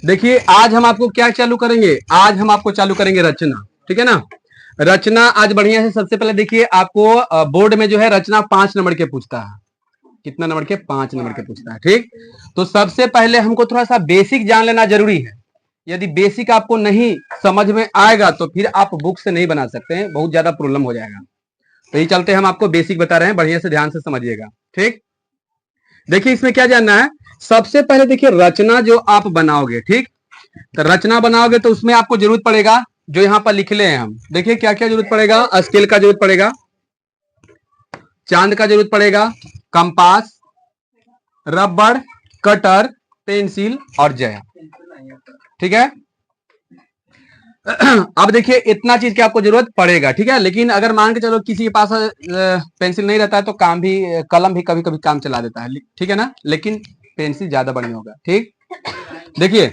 देखिए आज हम आपको क्या चालू करेंगे, आज हम आपको चालू करेंगे रचना। ठीक है ना, रचना आज बढ़िया से। सबसे पहले देखिए आपको बोर्ड में जो है रचना 5 नंबर के पूछता है। कितना नंबर के? 5 नंबर के पूछता है। ठीक, तो सबसे पहले हमको थोड़ा सा बेसिक जान लेना जरूरी है। यदि बेसिक आपको नहीं समझ में आएगा तो फिर आप बुक से नहीं बना सकते हैं, बहुत ज्यादा प्रॉब्लम हो जाएगा। तो ये चलते हम आपको बेसिक बता रहे हैं, बढ़िया से ध्यान से समझिएगा। ठीक, देखिए इसमें क्या जानना है। सबसे पहले देखिए रचना जो आप बनाओगे, ठीक, तो रचना बनाओगे तो उसमें आपको जरूरत पड़ेगा, जो यहाँ पर लिख ले हैं हम, देखिए क्या क्या जरूरत पड़ेगा। स्केल का जरूरत पड़ेगा, चांद का जरूरत पड़ेगा, कंपास, रबड़, कटर, पेंसिल और जया। ठीक है, अब देखिए इतना चीज की आपको जरूरत पड़ेगा। ठीक है, लेकिन अगर मान के चलो किसी के पास पेंसिल नहीं रहता है तो काम भी, कलम भी कभी कभी काम चला देता है। ठीक है ना, लेकिन पेंसिल ज्यादा बढ़िया होगा। ठीक, देखिए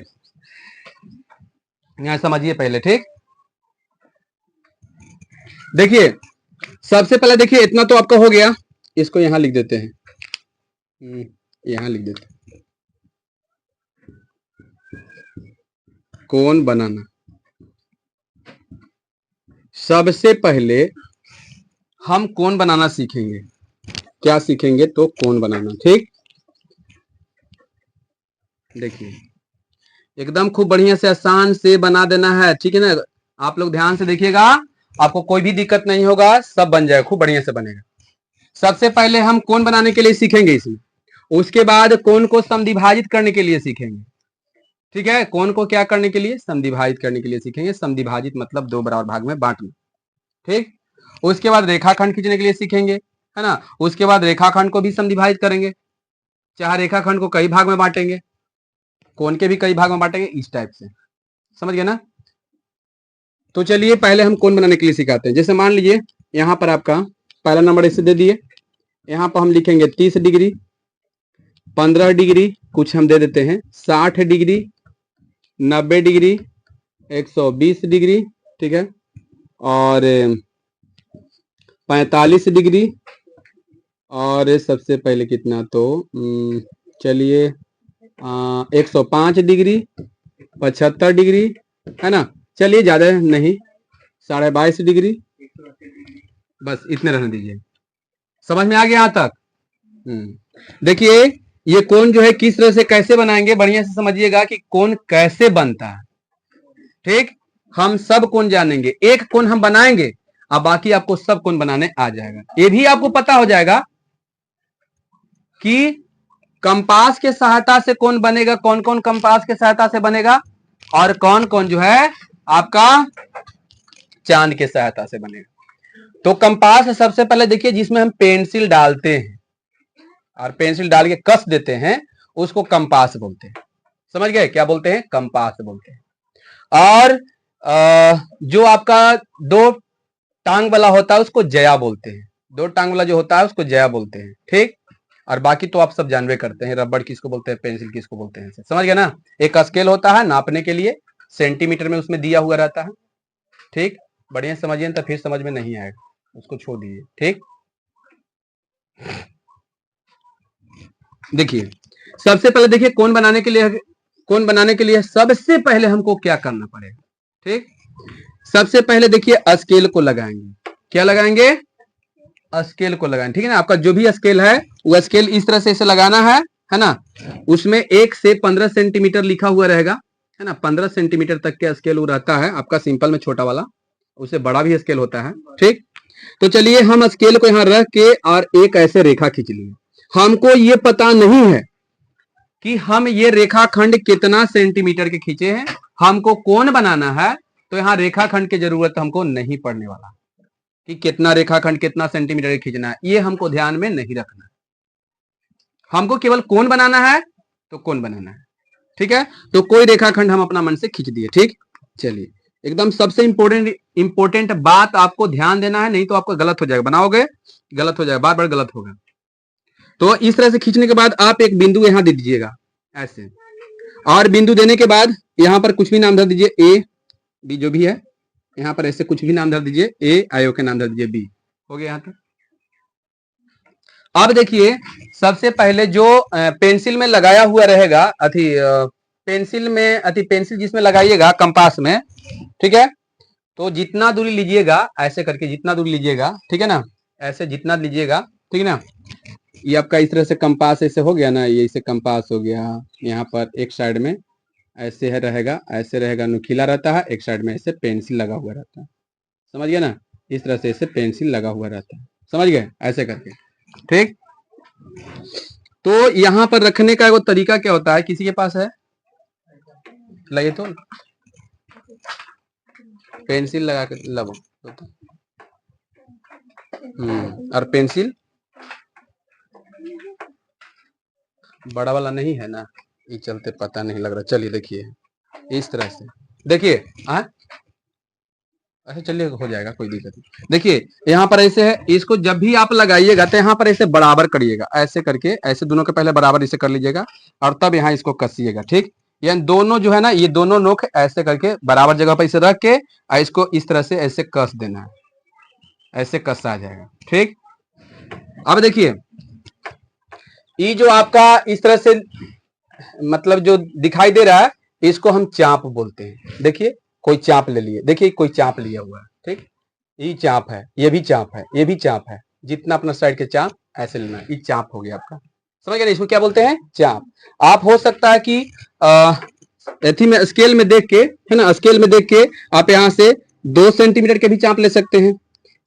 यहाँ समझिए पहले। ठीक, देखिए सबसे पहले देखिए इतना तो आपका हो गया, इसको यहां लिख देते हैं, यहां लिख देते हैं कोण बनाना। सबसे पहले हम कोण बनाना सीखेंगे। क्या सीखेंगे? तो कोण बनाना। ठीक, देखिए एकदम खूब बढ़िया से आसान से बना देना है। ठीक है ना, आप लोग ध्यान से देखिएगा, आपको कोई भी दिक्कत नहीं होगा, सब बन जाएगा, खूब बढ़िया से बनेगा। सबसे पहले हम कोण बनाने के लिए सीखेंगे इसमें, उसके बाद कोण को समद्विभाजित करने के लिए सीखेंगे। ठीक है, कोण को क्या करने के लिए? समद्विभाजित करने के लिए सीखेंगे। समद्विभाजित मतलब दो बराबर भाग में बांटना। ठीक, उसके बाद रेखाखंड खींचने के लिए सीखेंगे, है ना। उसके बाद रेखाखंड को भी समद्विभाजित करेंगे, चाहे रेखाखंड को कई भाग में बांटेंगे, कोण के भी कई भाग में बांटेंगे, इस टाइप से। समझ गए ना। तो चलिए पहले हम कोण बनाने के लिए सिखाते हैं। जैसे मान लीजिए यहाँ पर आपका पहला नंबर इसे दे दिए, यहाँ पर हम लिखेंगे 30 डिग्री, 15 डिग्री, कुछ हम दे देते हैं 60 डिग्री, 90 डिग्री, 120 डिग्री, ठीक है, और 45 डिग्री, और सबसे पहले कितना तो चलिए 105 डिग्री, 75 डिग्री, है ना। चलिए ज्यादा नहीं, 22.5 डिग्री, बस इतने रहने दीजिए। समझ में आ गया यहाँ तक? देखिए ये कोण जो है किस तरह से कैसे बनाएंगे, बढ़िया से समझिएगा कि कोण कैसे बनता है। ठीक, हम सब कोण जानेंगे, एक कोण हम बनाएंगे, अब बाकी आपको सब कोण बनाने आ जाएगा। ये भी आपको पता हो जाएगा कि कंपास के सहायता से कौन बनेगा, कौन कौन कंपास के सहायता से बनेगा, और कौन कौन जो है आपका चांद के सहायता से बनेगा। तो कंपास सबसे पहले देखिए जिसमें हम पेंसिल डालते हैं और पेंसिल डाल के कस देते हैं, उसको कंपास बोलते हैं। समझ गए? क्या बोलते हैं? कंपास बोलते हैं। और जो आपका दो टांग वाला होता है उसको जया बोलते हैं। दो टांग वाला जो होता है उसको जया बोलते हैं। ठीक, और बाकी तो आप सब जानवे करते हैं, रबड़ किसको बोलते हैं, पेंसिल किसको बोलते हैं। समझ गए ना। एक स्केल होता है नापने के लिए, सेंटीमीटर में उसमें दिया हुआ रहता है। ठीक, बढ़िया समझिए, तो फिर समझ में नहीं आएगा, उसको छोड़ दीजिए। ठीक, देखिए सबसे पहले देखिए कोण बनाने के लिए सबसे पहले हमको क्या करना पड़ेगा। ठीक, सबसे पहले देखिए स्केल को लगाएंगे। क्या लगाएंगे? स्केल को लगाएंगे। ठीक है ना, आपका जो भी स्केल है वो स्केल इस तरह से इसे लगाना है ना। उसमें 1 से 15 सेंटीमीटर लिखा हुआ रहेगा, है ना। 15 सेंटीमीटर तक के स्केल वो रहता है आपका, सिंपल में छोटा वाला, उससे बड़ा भी स्केल होता है। ठीक, तो चलिए हम स्केल को यहाँ रख के और एक ऐसे रेखा खींच लिए। हमको ये पता नहीं है कि हम ये रेखाखंड कितना सेंटीमीटर के खींचे हैं, हमको कोण बनाना है, तो यहाँ रेखाखंड की जरूरत हमको नहीं पड़ने वाला कि कितना रेखाखंड कितना सेंटीमीटर खींचना है, ये हमको ध्यान में नहीं रखना। हमको केवल कोण बनाना है तो कोण बनाना है। ठीक है, तो कोई रेखाखंड हम अपना मन से खींच दिए। ठीक, चलिए एकदम सबसे इंपोर्टेंट बात आपको ध्यान देना है, नहीं तो आपको गलत हो जाएगा, बनाओगे गलत हो जाएगा, बार बार गलत होगा। तो इस तरह से खींचने के बाद आप एक बिंदु यहां दे दीजिएगा ऐसे, और बिंदु देने के बाद यहां पर कुछ भी नाम धर दीजिए, ए बी जो भी है, यहां पर ऐसे कुछ भी नाम धर दीजिए, ए आयो के नाम धर दीजिए, बी। हो गया यहां तक। अब देखिए सबसे पहले जो पेंसिल में लगाया हुआ रहेगा, अथी पेंसिल में पेंसिल जिसमें लगाइएगा कंपास में, ठीक है, तो जितना दूरी लीजिएगा ऐसे करके, जितना दूरी लीजिएगा, ठीक है ना, ऐसे जितना लीजिएगा, ठीक है ना, ये आपका इस तरह से कंपास ऐसे हो गया ना, ये इसे कंपास हो गया। यहाँ पर एक साइड में ऐसे है रहेगा, ऐसे रहेगा, नुकीला रहता है, एक साइड में ऐसे पेंसिल लगा हुआ रहता है, समझ गए ना, इस तरह से ऐसे पेंसिल लगा हुआ रहता है, समझ गए, ऐसे करके, ठीक। तो यहाँ पर रखने का वो तरीका क्या होता है, किसी के पास है, लगे तो पेंसिल लगा के लब, और पेंसिल बड़ा वाला नहीं है ना, ये चलते पता नहीं लग रहा, चलिए देखिए इस तरह से, देखिए अच्छा चलिए हो जाएगा, कोई दिक्कत नहीं। देखिए यहाँ पर ऐसे है, इसको जब भी आप लगाइएगा तो यहाँ पर ऐसे बराबर करिएगा, ऐसे करके, ऐसे दोनों के पहले बराबर इसे कर लीजिएगा, और तब यहाँ इसको कसिएगा, ठीक। यानी दोनों जो है ना, ये दोनों नोक ऐसे करके बराबर जगह पर इसे रख के, और इसको इस तरह से ऐसे कस देना है, ऐसे कस आ जाएगा, ठीक। अब देखिए ये जो आपका इस तरह से मतलब जो दिखाई दे रहा है, इसको हम चाप बोलते हैं। देखिए कोई चाप ले लिए, देखिए कोई चाप लिया हुआ है, ठीक, ये चाप है, ये भी चाप है, ये भी चाप है, जितना अपना साइड के चाप ऐसे लेना है, ये चाप हो गया आपका, समझ गए, इसको क्या बोलते हैं, चाप। आप हो सकता है कि एथी में स्केल में देख के, है ना, स्केल में देख के आप यहाँ से 2 सेंटीमीटर के भी चाप ले सकते हैं,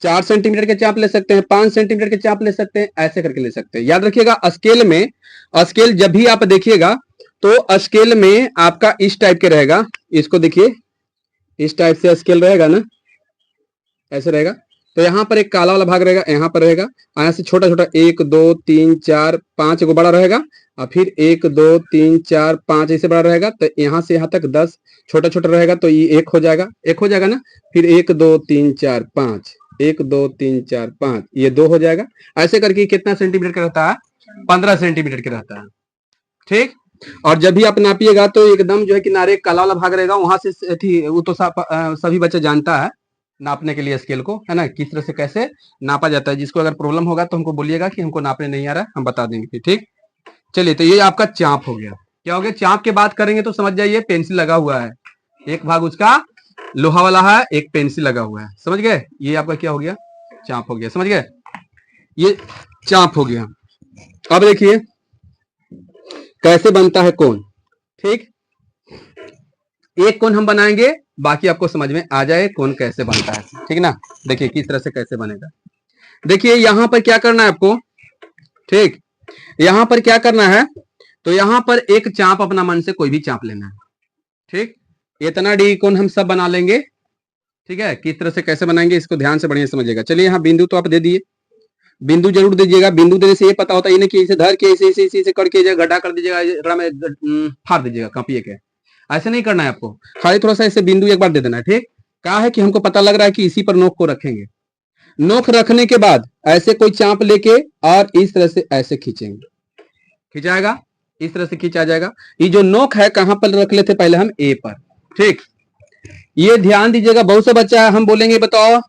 4 सेंटीमीटर के चाप ले सकते हैं, 5 सेंटीमीटर के चाप ले सकते हैं, ऐसे करके ले सकते हैं। याद रखिएगा स्केल में, स्केल जब भी आप देखिएगा तो स्केल में आपका इस टाइप के रहेगा, इसको देखिए इस टाइप से स्केल रहेगा ना, ऐसे रहेगा, तो यहाँ पर एक काला वाला भाग रहेगा, यहाँ पर रहेगा, यहाँ से छोटा छोटा 1 2 3 4 5 को बड़ा रहेगा, और फिर 1 2 3 4 5 ऐसे बड़ा रहेगा, तो यहाँ से यहाँ तक 10 छोटा छोटा रहेगा, तो ये 1 हो जाएगा, 1 हो जाएगा ना, फिर 1 2 3 4 5, 1 2 3 4 5, ये 2 हो जाएगा। ऐसे करके कितना सेंटीमीटर का रहता है, 15 सेंटीमीटर का रहता है, ठीक। और जब भी आप नापिएगा तो एकदम जो है किनारे काला वाला भाग रहेगा, वहां से वो तो सभी बच्चे जानता है नापने के लिए स्केल को, है ना, किस तरह से कैसे नापा जाता है। जिसको अगर प्रॉब्लम होगा तो हमको बोलिएगा कि हमको नापने नहीं आ रहा है, हम बता देंगे, ठीक। चलिए तो ये आपका चाप हो गया। क्या हो गया, चाप के बात करेंगे तो समझ जाइए पेंसिल लगा हुआ है, एक भाग उसका लोहा वाला है, एक पेंसिल लगा हुआ है, समझ गए, ये आपका क्या हो गया, चाप हो गया, समझ गए, ये चाप हो गया। अब देखिए कैसे बनता है कोन, ठीक। एक कोन हम बनाएंगे, बाकी आपको समझ में आ जाए कोन कैसे बनता है, ठीक ना। देखिए किस तरह से कैसे बनेगा, देखिए यहां पर क्या करना है आपको, ठीक, यहां पर क्या करना है, तो यहां पर एक चाप अपना मन से कोई भी चाप लेना है, ठीक। इतना डी कोन हम सब बना लेंगे, ठीक है। किस तरह से कैसे बनाएंगे इसको ध्यान से बढ़िया समझिएगा। चलिए यहाँ बिंदु तो आप दे दिए, बिंदु जरूर दीजिएगा, बिंदु देने से ये पता होता है कि इसे धर के इसे इसे इसे करके गड्ढा कर दीजिएगा, फाड़ दीजिएगा कापिए के, ऐसे नहीं करना है आपको, खाली थोड़ा सा ऐसे बिंदु एक बार दे देना है, ठीक। क्या है कि हमको पता लग रहा है कि इसी पर नोक को रखेंगे, नोक रखने के बाद ऐसे कोई चाप लेके और इस तरह से ऐसे खींचेंगे, खिंचाएगा, इस तरह से खींचा जाएगा। ये जो नोक है कहां पर रख लेते पहले हम ए पर, ठीक। ये ध्यान दीजिएगा, बहुत से बच्चा हम बोलेंगे बताओ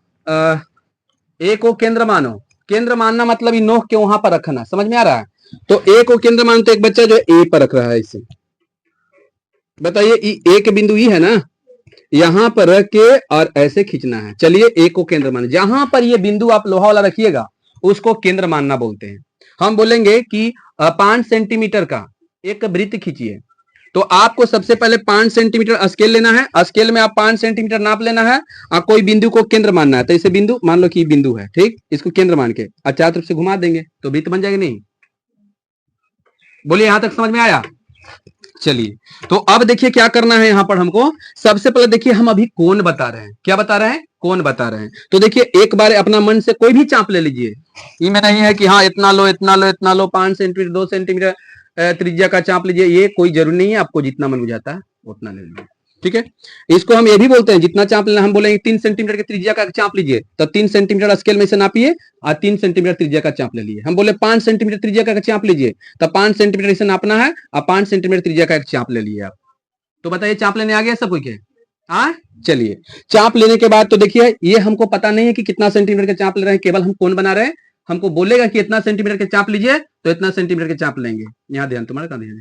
ए को केंद्र मानो, केंद्र मानना मतलब ये नोक के वहां पर रखना, समझ में आ रहा है। तो ए को केंद्र मानो, तो एक बच्चा जो है ए पर रख रहा है, इसे बताइए ए के बिंदु ई है ना, यहां पर रख के और ऐसे खींचना है। चलिए ए को केंद्र माने, जहां पर ये बिंदु आप लोहा वाला रखिएगा उसको केंद्र मानना बोलते हैं। हम बोलेंगे कि 5 सेंटीमीटर का एक वृत्त खींचिए, तो आपको सबसे पहले 5 सेंटीमीटर स्केल लेना है, स्केल में आप 5 सेंटीमीटर नाप लेना है, और कोई बिंदु को केंद्र मानना है। तो इसे बिंदु मान लो कि बिंदु है, ठीक, इसको केंद्र मान के और चारों तरफ से घुमा देंगे तो वृत्त बन जाएगा, नहीं बोलिए यहां तक समझ में आया। चलिए तो अब देखिए क्या करना है यहां पर हमको, सबसे पहले देखिए हम अभी कोण बता रहे हैं, क्या बता रहे हैं, कोण बता रहे हैं। तो देखिए एक बार अपना मन से कोई भी चाप ले लीजिए, ये में नहीं है कि हाँ इतना लो इतना लो इतना लो, 5 सेंटीमीटर 2 सेंटीमीटर त्रिज्या का चाप लीजिए, ये कोई जरूरी नहीं है, आपको जितना मन बुझाता है उतना ले लीजिए, ठीक है। इसको हम ये भी बोलते हैं, जितना चाप लेना हम बोलेंगे 3 सेंटीमीटर की त्रिज्या का चाप लीजिए, तो 3 सेंटीमीटर स्केल में से नापिए और 3 सेंटीमीटर त्रिज्या का चाप ले लिए। हम बोले 5 सेंटीमीटर त्रिज्या का चाप लीजिए, तो 5 सेंटीमीटर से नापना है और 5 सेंटीमीटर त्रिज्या का एक चाप ले लिए आप। तो बताइए चाप लेने आ गया सब कोई के, हाँ। चलिए चाप लेने के बाद तो देखिए ये हमको पता नहीं है कि कितना सेंटीमीटर का चाप ले रहे हैं, केवल हम कोण बना रहे हैं। हमको बोलेगा कि इतना सेंटीमीटर के चाप लीजिए तो इतना सेंटीमीटर के चाप लेंगे। यहाँ ध्यान, तुम्हारा कहाँ ध्यान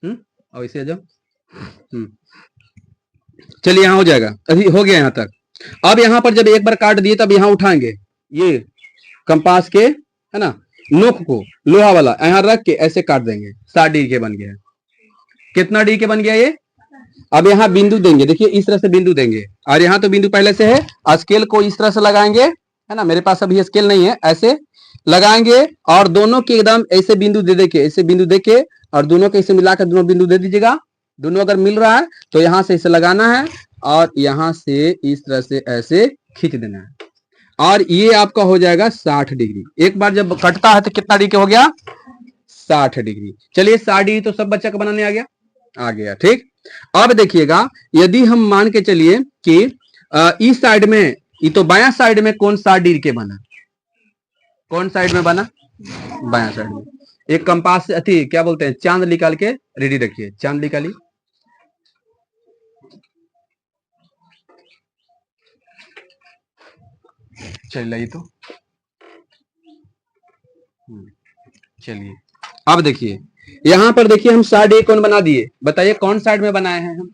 है, और इसे आ जाओ। चलिए यहाँ हो जाएगा, अभी हो गया यहाँ तक। अब यहाँ पर जब एक बार काट दिए तब यहाँ उठाएंगे ये कंपास के, है ना, नोक को लोहा वाला यहाँ रख के ऐसे काट देंगे। 60 डिग्री के बन गया। कितना डिग्री के बन गया ये? अब यहाँ बिंदु देंगे, देखिए इस तरह से बिंदु देंगे, और यहाँ तो बिंदु पहले से है। स्केल को इस तरह से लगाएंगे, है ना, मेरे पास अभी स्केल नहीं है, ऐसे लगाएंगे और दोनों के एकदम ऐसे बिंदु दे दे के, ऐसे बिंदु दे के और दोनों के इसे मिलाकर दोनों बिंदु दे दीजिएगा। दोनों अगर मिल रहा है तो यहाँ से इसे लगाना है और यहाँ से इस तरह से ऐसे खींच देना है, और ये आपका हो जाएगा 60 डिग्री। एक बार जब कटता है तो कितना डिग्री हो गया? 60 डिग्री। चलिए 60 डिग्री तो सब बच्चा का बनाने आ गया, ठीक। अब देखिएगा, यदि हम मान के चलिए कि इस साइड में, ये तो बायां साइड में कौन 60 डिग्री के बना? कौन साइड में बना? बायां साइड में। एक कंपास से अति क्या बोलते हैं, चांद निकाल के रेडी रखिए। चांद निकाली, चलिए तो चलिए अब देखिए, यहां पर देखिए हम 60 डिग्री कौन बना दिए, बताइए कौन साइड में बनाए हैं हम?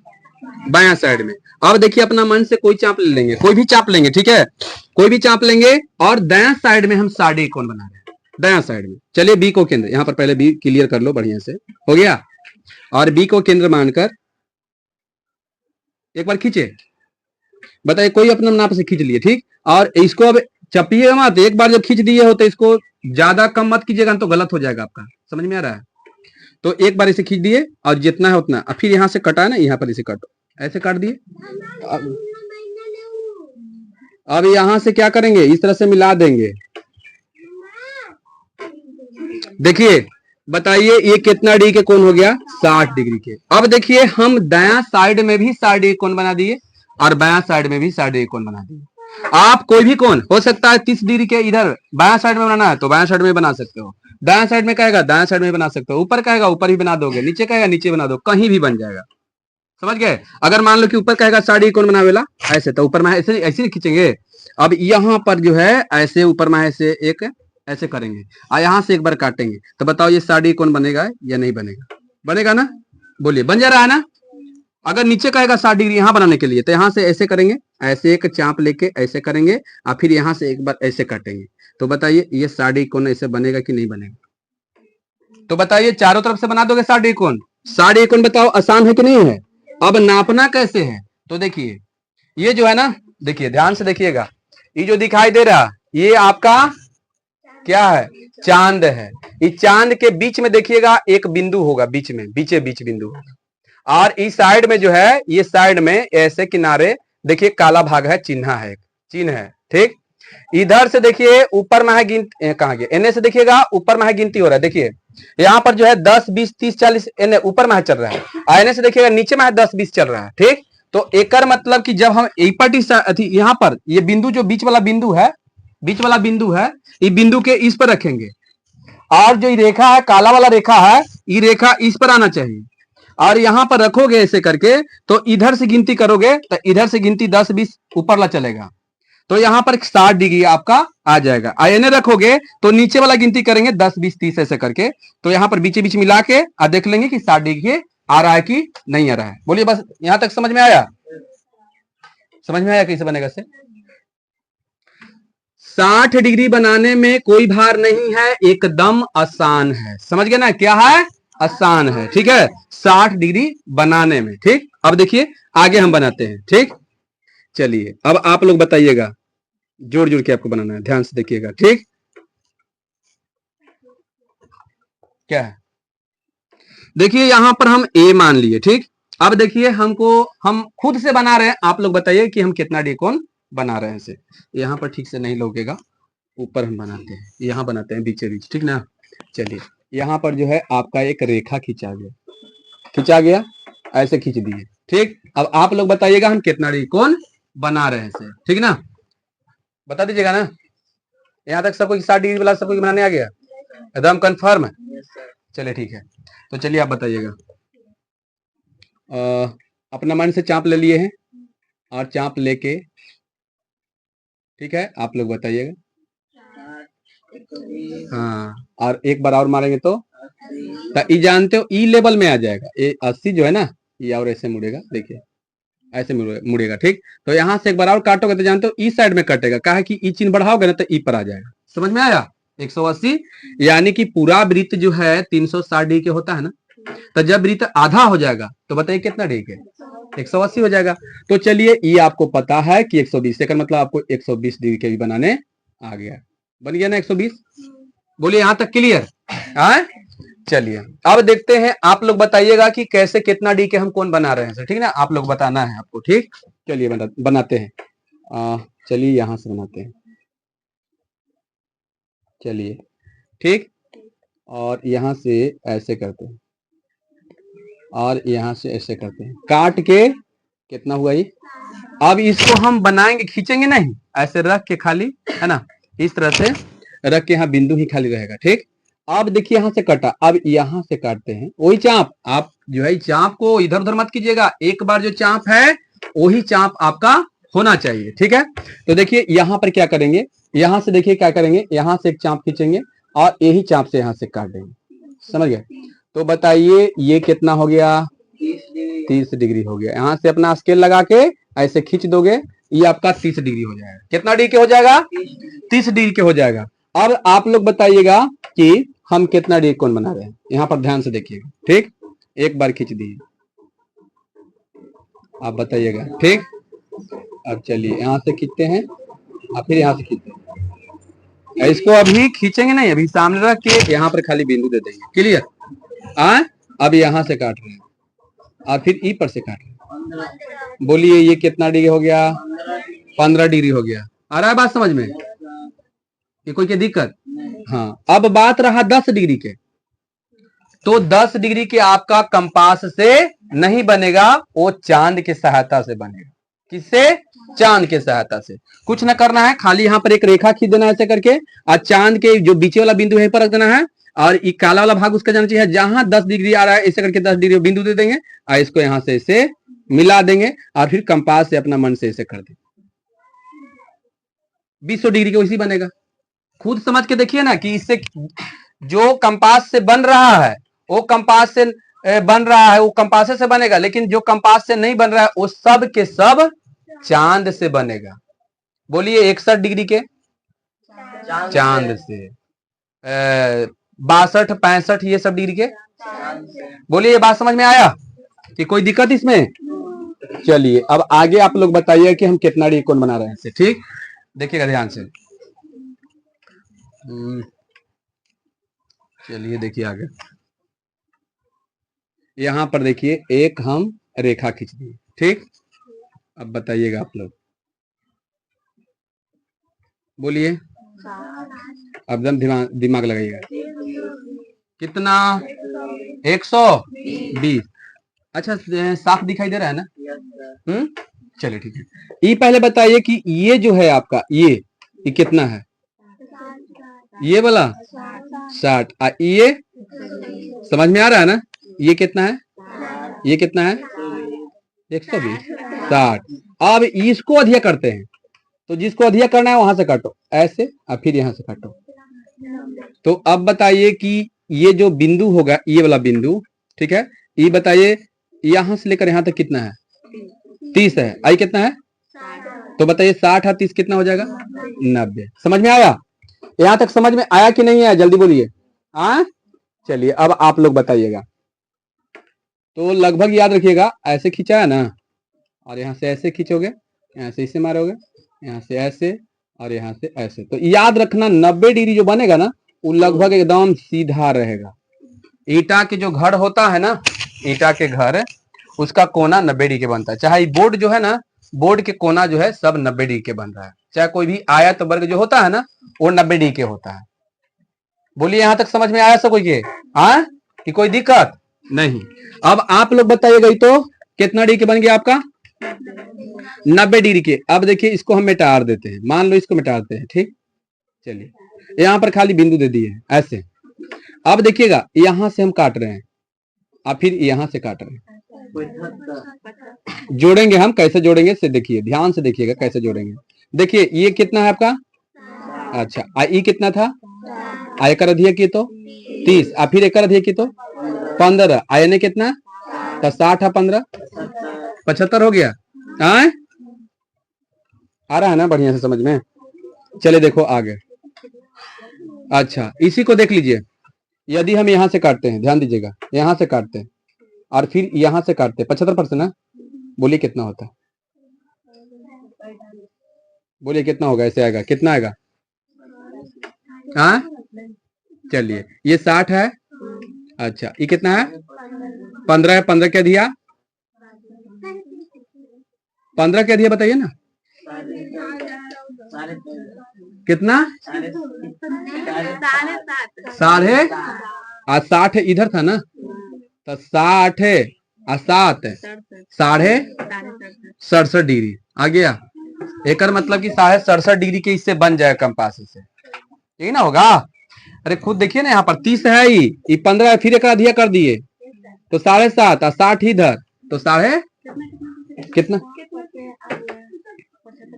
बायां साइड में। अब देखिए अपना मन से कोई चाप ले लेंगे, कोई भी चाप लेंगे, ठीक है, कोई भी चाप लेंगे, और दायां साइड में हम 60 डिग्री कौन बना रहे हैं? दायां साइड में। चलिए बी को केंद्र, यहां पर पहले बी क्लियर कर लो बढ़िया से, हो गया। और बी को केंद्र मानकर एक बार खींचे, बताइए कोई अपना नाप से खींच लिए, ठीक। और इसको अब चपिएगा मत, एक बार जब खींच दिए हो तो इसको ज्यादा कम मत कीजिएगा, तो गलत हो जाएगा आपका। समझ में आ रहा है? तो एक बार इसे खींच दिए और जितना है उतना, फिर यहाँ से कटा है ना, यहाँ पर इसे काटो, ऐसे काट दिए। अब यहाँ से क्या करेंगे, इस तरह से मिला देंगे। देखिए बताइए ये कितना डिग्री के कोण हो गया? 60 डिग्री के। अब देखिए हम दायां साइड में भी 60 डिग्री कोण बना दिए और बायां साइड में भी 60 डिग्री कोण बना दिए। आप कोई भी कोण हो सकता है 30 डिग्री के इधर बायां साइड में बनाना है तो बायां साइड में बना सकते हो, दायां साइड में कहेगा दायां साइड में बना सकते हो, ऊपर कहेगा ऊपर भी बना दोगे, नीचे कहेगा नीचे बना दो, कहीं भी बन जाएगा। समझ गए? अगर मान लो कि ऊपर कहेगा 60 डिग्री कोण बनावेला ऐसे, तो ऊपर में ऐसे ऐसे खींचेंगे। अब यहाँ पर जो है ऐसे ऊपर में ऐसे एक ऐसे करेंगे और यहाँ से एक बार काटेंगे, तो बताओ ये 60 डिग्री कोण बनेगा या नहीं बनेगा? बनेगा ना? बोलिए, बन जा रहा है ना? अगर नीचे कहेगा 60 डिग्री यहाँ बनाने के लिए, तो यहाँ से ऐसे करेंगे, ऐसे एक चाप लेके ऐसे करेंगे और फिर यहाँ से एक बार ऐसे काटेंगे, तो बताइए ये 60 डिग्री कोण ऐसे बनेगा कि नहीं बनेगा? तो बताइए चारों तरफ से बना दोगे 60 डिग्री कोण? 60 डिग्री कोण बताओ आसान है कि नहीं है? अब नापना कैसे है, तो देखिए ये जो है ना, देखिए ध्यान से देखिएगा, ये जो दिखाई दे रहा ये आपका क्या है? चांद है। इस चांद के बीच में देखिएगा एक बिंदु होगा, बीच में बीचे बीच बिंदु होगा, और इस साइड में जो है, ये साइड में ऐसे किनारे देखिए काला भाग है, चिन्ह है, चिन्ह है, ठीक। इधर से देखिए ऊपर में है गिनती, कहाँ गया, एने से देखिएगा ऊपर में है गिनती हो रहा है, देखिए यहाँ पर जो है 10 20 30 40 एने ऊपर में चल रहा है, एने से देखिएगा नीचे में है 10 20 चल रहा है, ठीक। तो एकर मतलब कि जब हम यहाँ पर ये बिंदु जो बीच वाला बिंदु है, बीच वाला बिंदु है, ये बिंदु के इस पर रखेंगे, और जो रेखा है काला वाला रेखा है, ये रेखा इस पर आना चाहिए, और यहाँ पर रखोगे ऐसे करके, तो इधर से गिनती करोगे तो इधर से गिनती 10 20 ऊपर ला चलेगा, तो यहाँ पर 60 डिग्री आपका आ जाएगा। आईने रखोगे तो नीचे वाला गिनती करेंगे 10 20 30 ऐसे करके, तो यहाँ पर बीचे बीच मिला के देख लेंगे कि 60 डिग्री आ रहा है कि नहीं आ रहा है। बोलिए बस यहां तक समझ में आया? समझ में आया कैसे बनेगा से? 60 डिग्री बनाने में कोई भार नहीं है, एकदम आसान है। समझ गए ना? क्या है? आसान है, ठीक है, 60 डिग्री बनाने में, ठीक। अब देखिए आगे हम बनाते हैं, ठीक। चलिए अब आप लोग बताइएगा, जोड़ जोड़ के आपको बनाना है, ध्यान से देखिएगा, ठीक। क्या है? देखिए यहां पर हम ए मान लिए, ठीक। अब देखिए हमको, हम खुद से बना रहे हैं, आप लोग बताइए कि हम कितना डी कोण बना रहे हैं इसे। यहाँ पर ठीक से नहीं लगेगा, ऊपर हम बनाते हैं, यहाँ बनाते हैं बीचे बीच, ठीक ना। चलिए यहाँ पर जो है आपका एक रेखा खींचा गया, ऐसे खींच दिए, ठीक। अब आप लोग बताइएगा हम कितना डी कोण बना रहे हैं इसे, ठीक ना, बता दीजिएगा ना। यहाँ तक सबको 60 डिग्री वाला सबको बनाने आ गया, एकदम कंफर्म है? चलिए ठीक है, तो चलिए आप बताइएगा। अपना मन से चाप ले लिए हैं, और चाप लेके, ठीक है, आप लोग बताइएगा हाँ, और एक बार और मारेंगे तो ई जानते हो ई लेवल में आ जाएगा। ये 80 जो है ना, ये और ऐसे मुड़ेगा, देखिए ऐसे मुड़ेगा। ठीक, तो यहाँ से एक बार और काटोगे तो जानते हो ई साइड में कटेगा, कहा कि ई चिन्ह बढ़ाओगे ना तो ई पर आ जाएगा। समझ में आया? 180 यानी कि पूरा वृत्त जो है 360 डिग्री के होता है ना, तो जब वृत्त आधा हो जाएगा तो बताइए कितना डिग्री के 180 हो जाएगा। तो चलिए ये आपको पता है कि 120 का मतलब आपको 120 डिग्री के भी बनाने आ गया, बन गया ना 120। बोलिए यहाँ तक क्लियर है? चलिए अब देखते हैं, आप लोग बताइएगा कि कैसे कितना डी के हम कौन बना रहे हैं, ठीक ना, आप लोग बताना है आपको। ठीक, चलिए बनाते हैं। चलिए यहां से बनाते हैं, चलिए ठीक, और यहां से ऐसे करते हैं और यहां से ऐसे करते हैं, काट के कितना हुआ ये। अब इसको हम बनाएंगे, खींचेंगे नहीं, ऐसे रख के खाली, है ना, इस तरह से रख के यहाँ बिंदु ही खाली रहेगा। ठीक, अब देखिए यहां से कटा, अब यहां से काटते हैं वही चाप। आप जो है चाप को इधर उधर मत कीजिएगा, एक बार जो चाप है वही चाप आपका होना चाहिए। ठीक है, तो देखिए यहां पर क्या करेंगे, यहां से देखिए क्या करेंगे, यहां से एक चाप खींचेंगे और यही चाप से यहां से काट देंगे। समझ गए? तो बताइए ये कितना हो गया, 30 डिग्री हो गया। यहां से अपना स्केल लगा के ऐसे खींच दोगे, ये आपका 30 डिग्री हो जाएगा। कितना डिग्री के हो जाएगा? 30 डिग्री के हो जाएगा। अब आप लोग बताइएगा कि हम कितना डिग्री कोण बना रहे हैं, यहाँ पर ध्यान से देखिएगा। ठीक, एक बार खींच दिए, आप बताइएगा। ठीक, अब चलिए यहाँ से खींचते हैं और फिर यहाँ से खींचते हैं। इसको अभी खींचेंगे नहीं, अभी सामने रख के यहाँ पर खाली बिंदु दे देंगे। क्लियर? अब यहाँ से काट रहे हैं और फिर ई पर से काट रहे हैं। बोलिए ये कितना डिग्री हो गया? 15 डिग्री हो गया। आ रहा है बात समझ में? ये कोई क्या दिक्कत? हाँ, अब बात रहा 10 डिग्री के, तो 10 डिग्री के आपका कंपास से नहीं बनेगा, वो चांद की सहायता से बनेगा। किससे? चांद के सहायता से। कुछ ना करना है, खाली यहाँ पर एक रेखा खींच देना ऐसे करके, और चांद के जो बीचे वाला बिंदु है पर रख देना है, और ये काला वाला भाग उसका जाना चाहिए, जहां 10 डिग्री आ रहा है ऐसे करके 10 डिग्री बिंदु दे देंगे और इसको यहाँ से ऐसे मिला देंगे और फिर कंपास से अपना मन से ऐसे कर देंगे, 200 डिग्री का वैसे बनेगा। खुद समझ के देखिए ना कि इससे जो कंपास से बन रहा है वो कंपास से बन रहा है, वो कंपास से बनेगा, लेकिन जो कंपास से नहीं बन रहा है वो सब के सब चांद से बनेगा। बोलिए 61 डिग्री के चांद से, 62 65 ये सब डिग्री के। बोलिए ये बात समझ में आया कि कोई दिक्कत इसमें? चलिए अब आगे आप लोग बताइए कि हम कितना डिग्री कोण बना रहे हैं। ठीक, देखिएगा ध्यान से। चलिए देखिए आगे, यहां पर देखिए एक हम रेखा खींच दिए। ठीक, अब बताइएगा आप लोग, बोलिए, अब एकदम दिमाग लगाइएगा। कितना? 120। अच्छा साफ दिखाई दे रहा है ना? चलिए ठीक है। ये पहले बताइए कि ये जो है आपका ये कितना है? ये वाला 60, ये समझ में आ रहा है ना? ये कितना है? ये कितना है? 120, 60। अब इसको अधिक करते हैं, तो जिसको अधिक करना है वहां से काटो ऐसे और फिर यहां से काटो। तो अब बताइए कि ये जो बिंदु होगा, ये वाला बिंदु, ठीक है, ये बताइए यहां से लेकर यहां तक कितना है? 30 है। आई कितना है? तो बताइए 60 और 30 कितना हो जाएगा? 90। समझ में आया? यहां तक समझ में आया कि नहीं आया? जल्दी बोलिए। हाँ, चलिए अब आप लोग बताइएगा। तो लगभग याद रखिएगा, ऐसे खींचा है ना, और यहाँ से ऐसे खींचोगे, यहाँ से इसे मारोगे, यहाँ से ऐसे और यहाँ से ऐसे। तो याद रखना 90 डिग्री जो बनेगा ना वो लगभग एकदम सीधा रहेगा। ईटा के जो घर होता है ना, ईटा के घर, उसका कोना 90 डिग्री के बनता है। चाहे बोर्ड जो है ना, बोर्ड के कोना जो है सब 90 डिग्री के बन रहा है। चाहे कोई भी आयत वर्ग जो होता है ना वो 90 डिग्री के होता है। बोलिए यहां तक समझ में आया सब कोई के? हाँ, कि कोई दिक्कत नहीं? अब आप लोग बताइएगा, तो कितना डिग्री के बन गया आपका? 90 डिग्री के। अब देखिए इसको हम मिटा देते हैं, मान लो इसको मिटाते हैं। ठीक, चलिए यहां पर खाली बिंदु दे दिए ऐसे। अब देखिएगा यहां से हम काट रहे हैं और फिर यहां से काट रहे हैं, जोड़ेंगे हम। कैसे जोड़ेंगे से देखिए, ध्यान से देखिएगा कैसे जोड़ेंगे। देखिए ये कितना है आपका? अच्छा, ई कितना था? एक अधिक की तो 30, फिर एक अधिक की तो 15, यानी कितना? तो 60 है 15, 75 हो गया। आए आ रहा है ना बढ़िया से समझ में? चले देखो आगे। अच्छा, इसी को देख लीजिए। यदि हम यहाँ से काटते हैं, ध्यान दीजिएगा, यहाँ से काटते हैं और फिर यहाँ से काटते हैं 75% ना, बोलिए कितना होता है? बोलिए कितना होगा? ऐसे आएगा, कितना आएगा? हाँ चलिए, ये 60 है। अच्छा, ये कितना है? 15 है। 15 क्या दिया? 15 क्या दिया बताइए ना? कितना? 60 इधर था ना, तो 60 और 7 67.67 डिग्री आ गया। एक मतलब कि 67.67 डिग्री के इससे बन जाएगा कंपास से, यही ना होगा? अरे खुद देखिए ना, यहाँ पर 30 है, ये 15 है, फिर एक अधिक कर दिए तो 7.5 और 60 इधर, तो साढ़े कितना?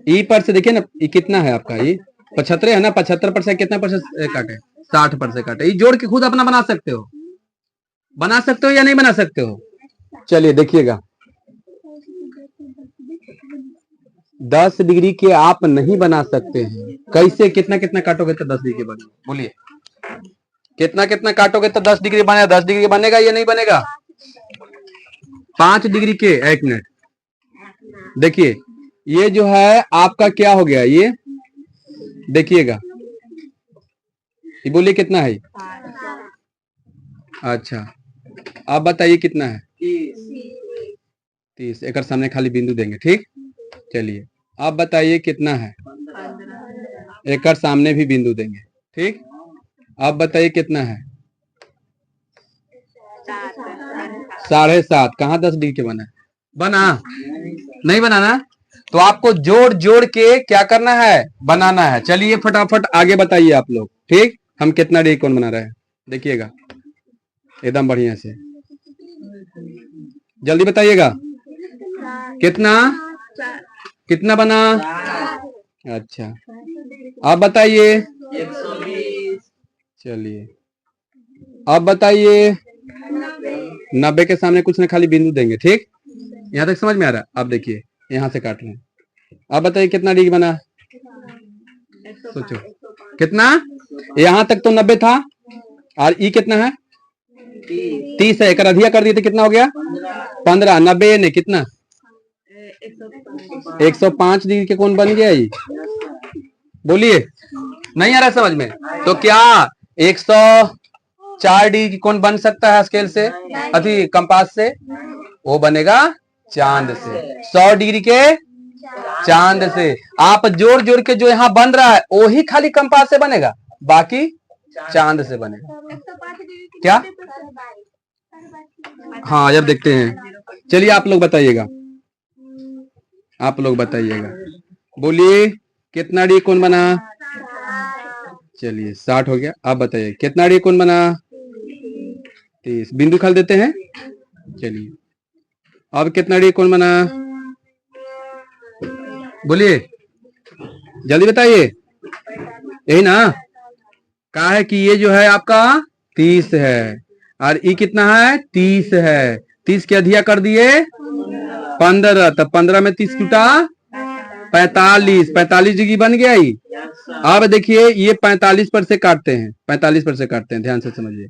ई पर से देखिए ना, ये कितना है आपका? ये 75 है ना, 75 से कितना परसेंट काटे? 60% काटे। ये जोड़ के खुद अपना बना सकते हो, बना सकते हो या नहीं बना सकते हो? चलिए देखिएगा, 10 डिग्री के आप नहीं बना सकते हैं। कैसे? कितना कितना काटोगे तो 10 डिग्री बनेगा? बोलिए कितना कितना काटोगे तो 10 डिग्री बनेगा? 10 डिग्री बनेगा या नहीं बनेगा? 5 डिग्री के, एक मिनट देखिए, ये जो है आपका क्या हो गया? ये देखिएगा, ये बोलिए कितना है? अच्छा, आप बताइए कितना है? 30। एक सामने खाली बिंदु देंगे, ठीक? चलिए आप बताइए कितना है? एक सामने भी बिंदु देंगे, ठीक? आप बताइए कितना है? 7.5। कहाँ 10 डिग्री के बना? बना नहीं बनाना, तो आपको जोड़ जोड़ के क्या करना है? बनाना है। चलिए फटाफट आगे बताइए आप लोग, ठीक? हम कितना डिग्री कौन बना रहे हैं देखिएगा, एकदम बढ़िया से जल्दी बताइएगा। कितना कितना बना? अच्छा, आप बताइए। 120। चलिए आप बताइए। 90 के सामने कुछ ना खाली बिंदु देंगे, ठीक? यहाँ तक समझ में आ रहा है? आप देखिए, यहाँ से काट लें। आप बताइए कितना डिग्री बना? सोचो कितना? यहाँ तक तो 90 था, और ई कितना है? 30 है। एक अधिया कर दिए तो कितना हो गया? 15। 90 ने कितना? 105 डिग्री के कौन बन गया? ये बोलिए, नहीं आ रहा समझ में? तो क्या 104 डिग्री की कौन बन सकता है स्केल से, अति कंपास से? वो बनेगा चांद से। 100 डिग्री के चांद से। आप जोड़ जोड़ के जो यहाँ बन रहा है वही खाली कंपास से बनेगा, बाकी चांद से बनेगा। क्या? हाँ जब देखते हैं। चलिए आप लोग बताइएगा, आप लोग बताइएगा, बोलिए कितना डी कौन बना? चलिए 60 हो गया। आप बताइए कितना डी कौन बना? 30। बिंदु खाल देते हैं। चलिए अब कितना डी कौन बना? बोलिए जल्दी बताइए। यही ना? कहा है कि ये जो है आपका 30 है, और ये कितना है? 30 है। 30 के अधिया कर दिए 15, तब 15 में 30 टूटा 45। 45 डिग्री बन गया ही। अब देखिए ये 45 पर से काटते हैं, 45 पर से काटते हैं, ध्यान से समझिए।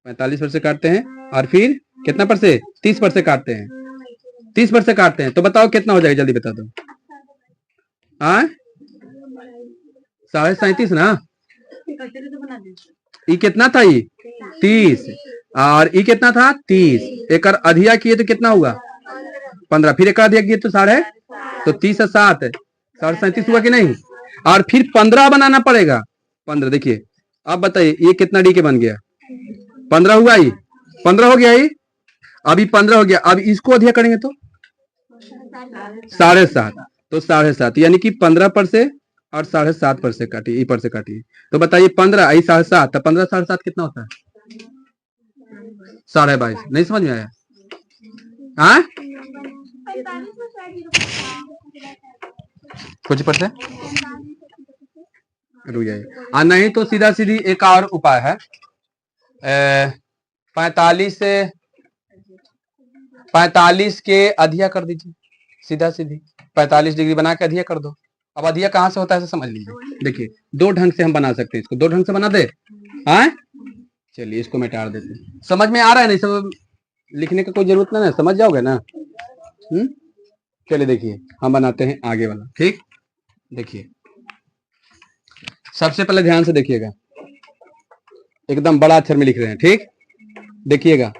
45 पर से काटते हैं और फिर कितना पर से? 30 पर से काटते हैं। 30 पर से काटते हैं तो बताओ कितना हो जाएगा? जल्दी बता दो। 37.5 ना? ये कितना था? ये 30, और ये कितना था? 30। एक अधिया किए तो कितना हुआ? 15। फिर एक अधिया किए तो 30 और 7 37 हुआ कि नहीं? और फिर 15 बनाना पड़ेगा। 15 देखिए, अब बताइए ये कितना डी के बन गया? 15 हुआ ही। 15 हो गया ही। अभी 15 हो गया। अब इसको अधिया करेंगे तो 7.5, तो 7.5 यानी कि 15 पर से और 7.5 पर से काटिए, पर से काटिए। तो बताइए 15 आई 7.5, तो 15 7.5 कितना होता है? 22.5। नहीं समझ में आया? हाँ कुछ पर से रुक जाइए। नहीं तो सीधा सीधी एक और उपाय है, 45 के अधिया कर दीजिए, सीधा सीधी 45 डिग्री बना के अधिया कर दो। अब अधिया कहाँ से होता है समझ लीजिए। देखिए दो ढंग से हम बना सकते हैं इसको, दो ढंग से बना दे। हाँ चलिए इसको मिटा देते हैं। समझ में आ रहा है? नहीं सब लिखने का कोई जरूरत नहीं है, समझ जाओगे ना। चलिए देखिए हम बनाते हैं आगे वाला। ठीक, देखिए सबसे पहले ध्यान से देखिएगा, एकदम बड़ा अक्षर में लिख रहे हैं। ठीक, देखिएगा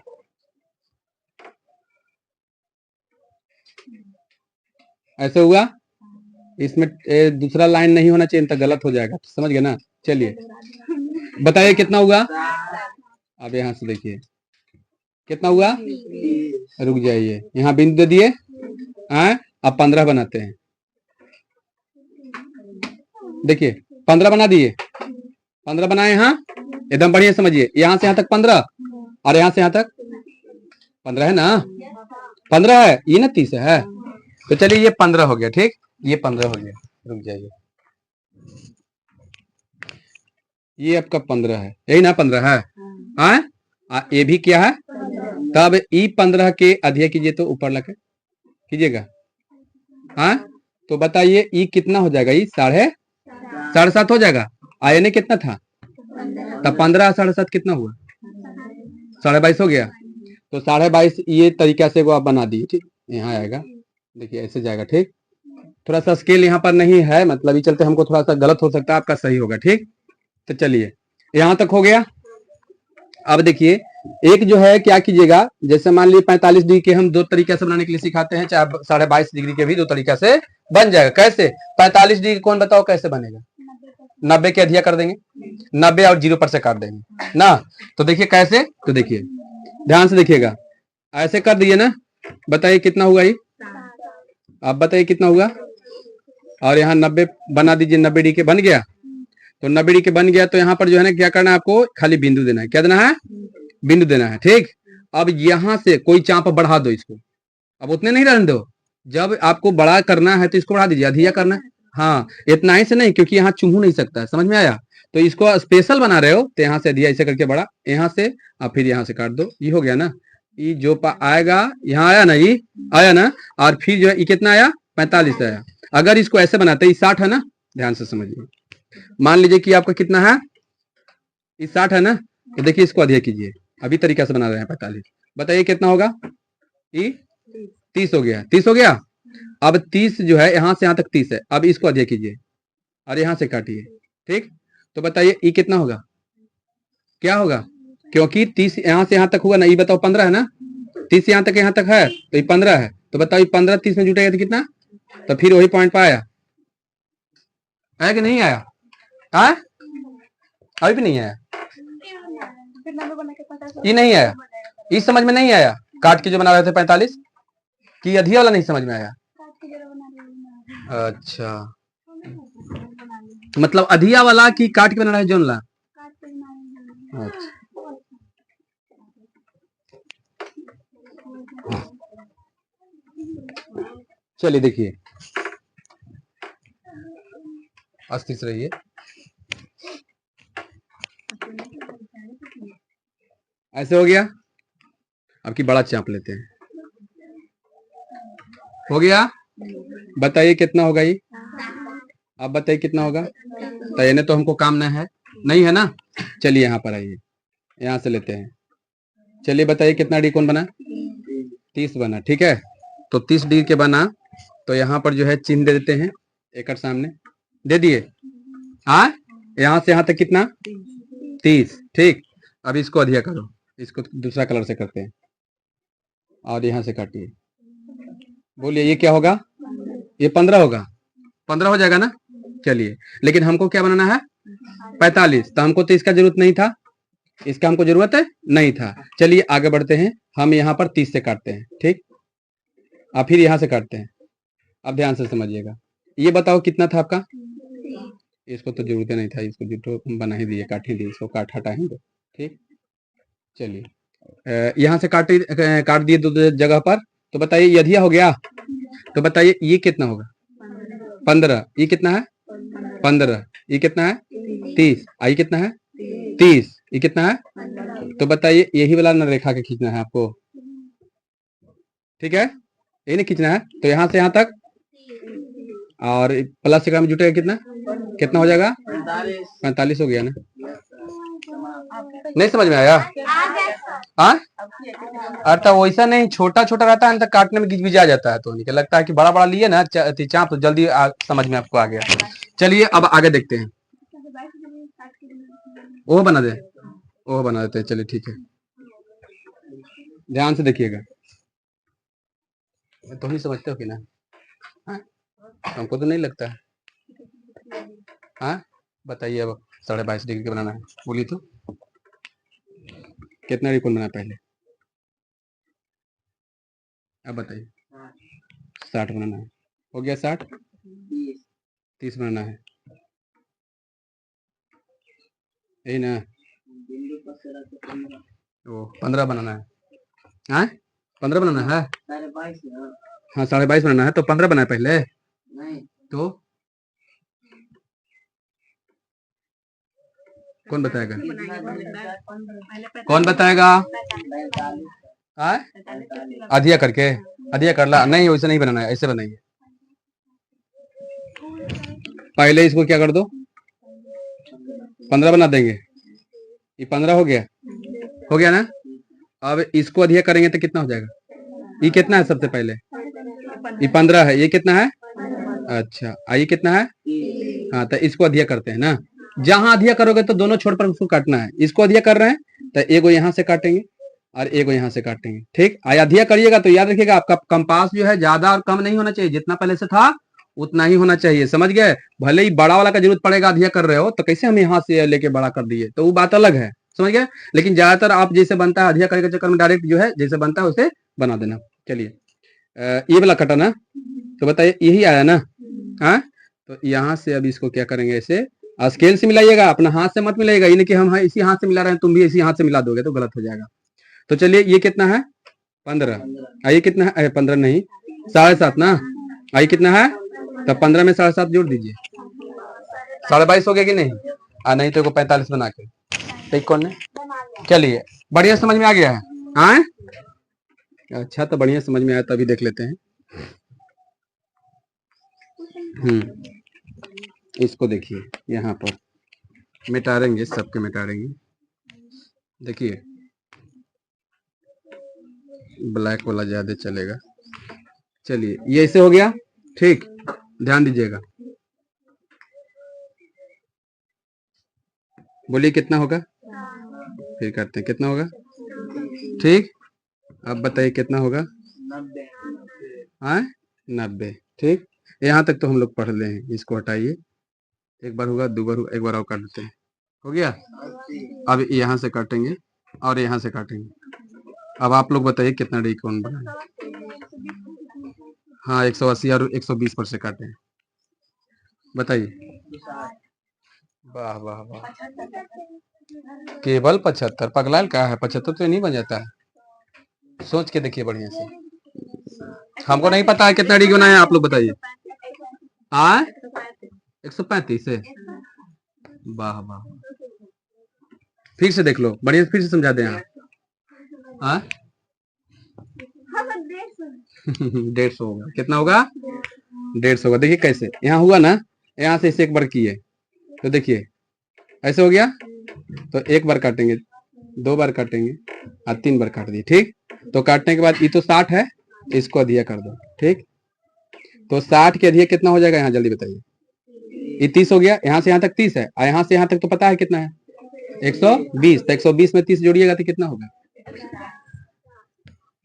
ऐसे हुआ, इसमें दूसरा लाइन नहीं होना चाहिए, तो गलत हो जाएगा, समझ गए ना। चलिए बताइए कितना हुआ। अब यहाँ से देखिए कितना हुआ, रुक जाइए, यहाँ बिंदु दे दिए। अब 15 बनाते हैं। देखिए 15 बना दिए, 15 बनाए। यहाँ एकदम बढ़िया समझिए, यहाँ से यहाँ तक 15 और यहाँ से यहाँ तक 15 है ना, 15 है, ये ना 30 है। तो चलिए ये 15 हो गया। ठीक, ये 15 हो गया, रुक जाइए, ये आपका 15 है, यही ना 15 है। ये भी क्या है, तब ई 15 के अधिक कीजिए तो ऊपर लगे कीजिएगा। तो बताइए ई कितना हो जाएगा, ई 7.5 हो जाएगा। यानी कितना था, तब 15 7.5 कितना हुआ, 22.5 हो गया। तो 22.5 ये तरीका से वो आप बना दिए। ठीक, यहाँ आएगा, देखिए ऐसे जाएगा। ठीक, थोड़ा सा स्केल यहाँ पर नहीं है, मतलब ये चलते हमको थोड़ा सा गलत हो सकता है, आपका सही होगा। ठीक, तो चलिए यहाँ तक हो गया। अब देखिए एक जो है क्या कीजिएगा, जैसे मान लीजिए 45 डिग्री के हम दो तरीके से बनाने के लिए सिखाते हैं, चाहे 22.5 डिग्री के भी दो तरीका से बन जाएगा। कैसे 45 डिग्री कौन बताओ कैसे बनेगा, 90 के अधिया कर देंगे, 90 और 0 पर से काट देंगे ना। तो देखिए कैसे, तो देखिए ध्यान से देखिएगा, ऐसे कर दिए ना, बताइए कितना हुआ ये, आप बताइए कितना हुआ। और यहाँ 90 बना दीजिए, 90 डिग्री के बन गया। तो 90 डिग्री के बन गया, तो यहाँ पर जो है ना क्या करना है आपको, खाली बिंदु देना है। क्या देना है, बिंदु देना है। ठीक, अब यहाँ से कोई चाप बढ़ा दो इसको, अब उतने नहीं रहने दो, जब आपको बड़ा करना है तो इसको बढ़ा दीजिए, अधिया करना है। हाँ इतना ही से नहीं, क्योंकि यहाँ चूहू नहीं सकता है, समझ में आया। तो इसको स्पेशल बना रहे हो तो यहाँ से अधिया ऐसे करके बड़ा, यहाँ से अब फिर यहाँ से काट दो, ये हो गया ना। ये जो आएगा यहाँ आया ना, ये आया ना, और फिर जो है ये कितना आया, 45 आया। अगर इसको ऐसे बनाते हैं, 60 है ना, ध्यान से समझिए। मान लीजिए कि आपका कितना है, ये 60 है ना, तो देखिए इसको अधिया कीजिए, अभी तरीका से बना रहे हैं 45। बताइए कितना होगा, ये 30 हो गया, 30 हो गया। अब 30 जो है यहाँ से यहाँ तक 30 है, अब इसको अधिया कीजिए और यहाँ से काटिए। ठीक, तो बताइए ये कितना होगा, क्या होगा, क्योंकि 30 यहाँ से यहाँ तक हुआ ना, ये बताओ 15 है ना, 30 यहाँ तक है, तो ये 15 है। तो बताओ 15 30 में जुटेगा तो कितना, तो फिर वही पॉइंट पर आया कि नहीं आया, अभी भी नहीं आया, ये नहीं आया, इस समझ में नहीं आया। काट के जो बना रहे थे 45 की अधिया वाला नहीं समझ में आया। अच्छा, मतलब अधिया वाला की काट के बना रहा है जोन ला। अच्छा, चलिए देखिए अस्थिर से रहिए, ऐसे हो गया। अब की बड़ा चाप लेते हैं, हो गया। बताइए कितना होगा ये, आप बताइए कितना होगा। तो ये तो हमको काम नहीं है ना। चलिए यहाँ पर आइए, यहाँ से लेते हैं। चलिए बताइए कितना डी कौन बना, 30 बना। ठीक है, तो 30 डिग्री के बना, तो यहाँ पर जो है चिन्ह दे देते हैं, एक सामने दे दिए। यहाँ से यहाँ तक कितना, 30। ठीक, अब इसको अधिया करो, इसको दूसरा कलर से करते हैं और यहाँ से काटिए। बोलिए ये क्या होगा, ये 15 होगा, 15 हो जाएगा ना। चलिए लेकिन हमको क्या बनाना है, 45, तो हमको तो इसका जरूरत नहीं था, इसका हमको जरूरत है नहीं था। चलिए आगे बढ़ते हैं, हम यहाँ पर 30 से काटते हैं। ठीक, अब फिर यहाँ से काटते हैं। अब ध्यान से समझिएगा, ये बताओ कितना था आपका, इसको तो जरूरत नहीं था, इसको जो बना ही दिए, काट ही दिए, इसको काट हटा ही दो। ठीक, चलिए यहाँ से काट दिए दो जगह पर। तो बताइए ये अधिया हो गया, तो बताइए ये कितना होगा, 15। ये कितना है 15, ये कितना है 30, आई कितना है 30, ये कितना है? तो बताइए यही वाला न रेखा के खींचना है आपको, ठीक है, ये नहीं खींचना है। तो यहाँ से यहाँ तक और प्लस से में जुटेगा कितना, कितना हो जाएगा 45 हो गया ना। नहीं समझ में आया? हाँ अर्थात वैसा नहीं, छोटा छोटा रहता है तो काटने में गिजगिजा जाता है, तो नहीं लगता है कि बड़ा बड़ा लिए ना चाप तो जल्दी समझ में आपको आ गया। चलिए अब आगे देखते हैं, वो बना दे, वो बना देते हैं, चलिए ठीक है, ध्यान से देखिएगा। तो ही समझते हो कि ना? हाँ? हमको तो नहीं लगता है। हाँ बताइए, अब 22.5 डिग्री का बनाना है, बोलिए तो कितना त्रिकोण बना पहले, अब बताइए। 60 बनाना है, हो गया 60, 30 बनाना है, यही ना? वो 15 बनाना है, हाँ 15 बनाना है, हाँ 22.5 बनाना है, तो 15 बनाए पहले, तो कौन बताएगा, कौन बताएगा? हाँ अधिया करके, अधिया कर ला, नहीं वैसे नहीं बनाना है, ऐसे बनाइए। पहले इसको क्या कर दो, 15 बना देंगे, ये 15 हो गया ना। अब इसको अधिया करेंगे तो कितना हो जाएगा, ये कितना है सबसे पहले, ये 15 है, ये कितना है, अच्छा ये कितना है, हाँ तो इसको अधिया करते हैं ना। जहां अधिया करोगे तो दोनों छोर पर उसको काटना है, इसको अधिया कर रहे हैं तो एगो यहाँ से काटेंगे और एगो यहाँ से काटेंगे, ठीक। अधिया करिएगा तो याद रखिएगा आपका कंपास जो है ज्यादा और कम नहीं होना चाहिए, जितना पहले से था उतना ही होना चाहिए, समझ गए। भले ही बड़ा वाला का जरूरत पड़ेगा, अधिया कर रहे हो तो कैसे हम यहाँ से लेके बड़ा कर दिए, तो वो बात अलग है, समझ गए। लेकिन ज्यादातर आप जैसे बनता है अधिया करने के चक्कर में डायरेक्ट जो है जैसे बनता है उसे बना देना। चलिए ये वाला कटा ना, तो बताइए यही आया ना, हाँ तो यहाँ से अब इसको क्या करेंगे, ऐसे स्केल से मिलाइएगा, अपना हाथ से मत मिलाइएगा, ये नहीं कि हम इसी हाथ से मिला रहे हैं तुम भी इसी हाथ से मिला दोगे तो गलत हो जाएगा। तो चलिए ये कितना है 15, ये कितना है 15 नहीं 7.5 ना, ये कितना है, तो 15 में 7.5 जोड़ दीजिए, 22.5 हो गया कि नहीं, नहीं तो 45 बना के, ठीक कौन ने। चलिए बढ़िया समझ में आ गया है, हाँ अच्छा तो बढ़िया समझ में आया, तभी देख लेते हैं। इसको देखिए यहाँ पर मिटारेंगे, सबके मिटारेंगे, देखिए ब्लैक वाला ज्यादा चलेगा। चलिए ये ऐसे हो गया, ठीक, ध्यान दीजिएगा, बोलिए कितना होगा, फिर करते हैं कितना होगा, ठीक। अब बताइए कितना होगा, 90, ठीक। यहाँ तक तो हम लोग पढ़ ले हैं, इसको हटाइए, एक बार होगा, दो बार, एक बार और काट देते हैं, हो गया। अब यहाँ से काटेंगे और यहाँ से काटेंगे, अब आप लोग बताइए कितना डी कौन बना, हाँ 180 और 120 पर से काटे, बताइए। वाह वाह वाह, केवल 75, पगलाल का है, 75 तो नहीं बन जाता है, सोच के देखिए बढ़िया से, हमको नहीं पता है कितना डी बनाया, आप लोग बताइए। 135 है, वाह वाह, फिर से देख लो बढ़िया, फिर से समझा दें आप। 150 होगा, कितना होगा 150 होगा, देखिए कैसे यहाँ हुआ ना, यहाँ से इसे एक बार किए तो देखिए ऐसे हो गया, तो एक बार काटेंगे, 2 बार काटेंगे और 3 बार काट दिए, ठीक। तो काटने के बाद ये तो 60 है, इसको अधिया कर दो, ठीक। तो 60 के अधिया कितना हो जाएगा, यहाँ जल्दी बताइए, ये 30 हो गया, यहाँ से यहाँ तक 30 है, और यहाँ से यहाँ तक तो पता है कितना है 120, तो 120 में 30 जोड़िएगा तो कितना होगा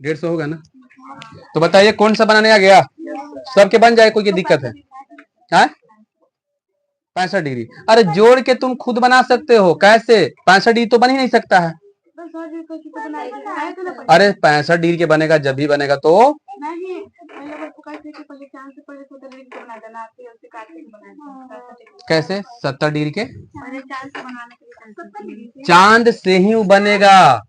150 होगा ना। तो बताइए कौन सा बनाने आ गया, सबके बन जाए, कोई दिक्कत है, 65 डिग्री, अरे जोड़ के तुम खुद बना सकते हो, कैसे 65 डिग्री तो बन ही नहीं सकता है, अरे 65 डिग्री के बनेगा जब भी बनेगा, तो कैसे 70 डिग्री के चांद से ही वो बनेगा,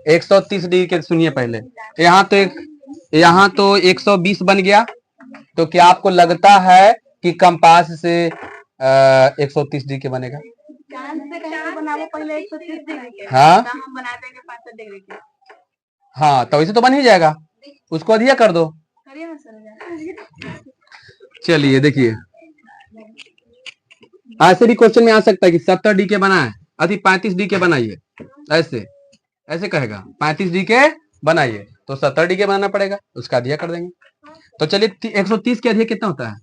130 डिग्री के, सुनिए पहले यहाँ तो 120 बन गया, तो क्या आपको लगता है कि कंपास से 130 डिग्री बनेगा? चांद से कहीं तो बनाओ पहले 130 डिग्री के, हाँ तो हम बना देंगे 65 डिग्री के। हाँ, तो वैसे तो बन ही जाएगा, उसको अधिया कर दो। करिए ना सर। चलिए देखिए, ऐसे भी क्वेश्चन में आ सकता है कि 70 डी के बनाए, अभी 35 डी के बनाइए, ऐसे ऐसे कहेगा 35 डी के बनाइए, तो 70 डी के बनाना पड़ेगा, उसका अधिया कर देंगे। तो चलिए 130 के अधिया कितना होता है?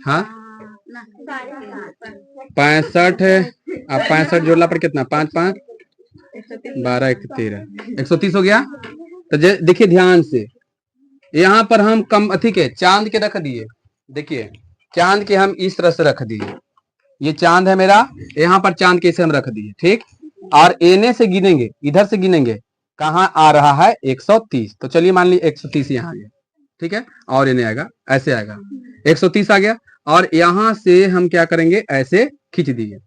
हाँ 65 है, अब 65 जोड़ला पर कितना? 5 5 12 1 13, 130 हो गया। तो देखिए ध्यान से, यहाँ पर हम कम अथी के चांद के रख दिए, देखिए चांद के हम इस तरह से रख दिए, ये चांद है मेरा, यहाँ पर चांद के इसे हम रख दिए, ठीक। और एने से गिनेंगे, इधर से गिनेंगे, कहाँ आ रहा है? 130। तो चलिए मान लीजिए 130 यहाँ आ गया, ठीक है, और एने आएगा, ऐसे आएगा, 130 आ गया। और यहाँ से हम क्या करेंगे? ऐसे खींच दिए,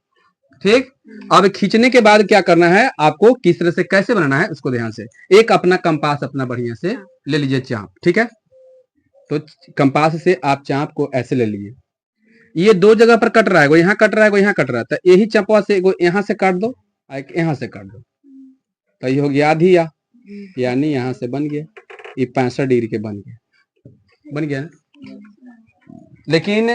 ठीक। अब खींचने के बाद क्या करना है आपको, किस तरह से कैसे बनाना है उसको ध्यान से, एक अपना कंपास अपना बढ़िया से ले लीजिए चाप, ठीक है। तो कंपास से आप चाप को ऐसे ले लीजिए, ये दो जगह पर कट रहा है, वो यहाँ कट रहा है, वो यहाँ कट रहा है, तो यही चपवा से यहाँ से काट दो, यहाँ से काट दो, तो ये हो गया आधिया, यानी यहाँ से बन गया, ये 65 डिग्री के बन गया ना। लेकिन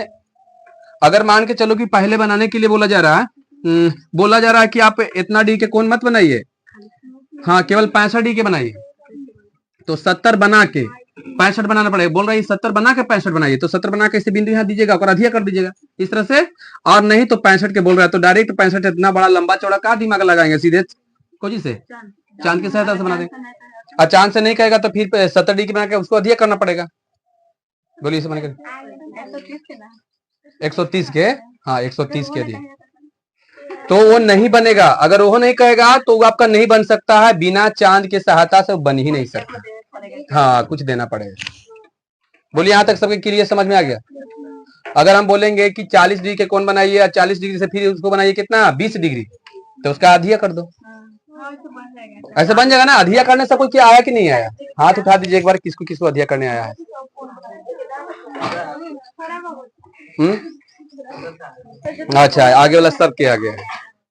अगर मान के चलो कि पहले बनाने के लिए बोला जा रहा है कि आप इतना डी के कोण मत बनाइए, हाँ केवल 65 डी के बनाइए, तो 70 बना के 65 बनाना पड़ेगा। बोल रहा है 70 बना के 65 बनाइए, तो 70 बना के इसे बिंदु यहाँ दीजिएगा और अधिया कर दीजिएगा इस तरह से, और नहीं तो 65 के बोल रहा है तो डायरेक्ट 65 इतना बड़ा लंबा चौड़ा का दिमाग लगाएंगे, सीधे कोजी से चांद की सहायता से बना देंगे। और चांद से नहीं कहेगा तो फिर 70 डी की बना के उसको अधिया करना पड़ेगा। बोलिए इसे बना के 130 के, हाँ 130 के दिए, तो वो नहीं बनेगा। अगर वो नहीं कहेगा तो वो आपका नहीं बन सकता है, बिना चांद के सहायता से बन ही नहीं सकता, हाँ कुछ देना पड़ेगा। बोलिए यहाँ तक सबके क्लियर समझ में आ गया? अगर हम बोलेंगे कि 40 डिग्री के कोण बनाइए, 40 डिग्री से फिर उसको बनाइए कितना? 20 डिग्री, तो उसका अधिया कर दो, ऐसे बन जाएगा ना। अधिया करने से कोई क्या आया कि नहीं आया? हाथ उठा दीजिए एक बार, किसको किसको अधिया करने आया है। अच्छा आगे वाला सब के आगे है।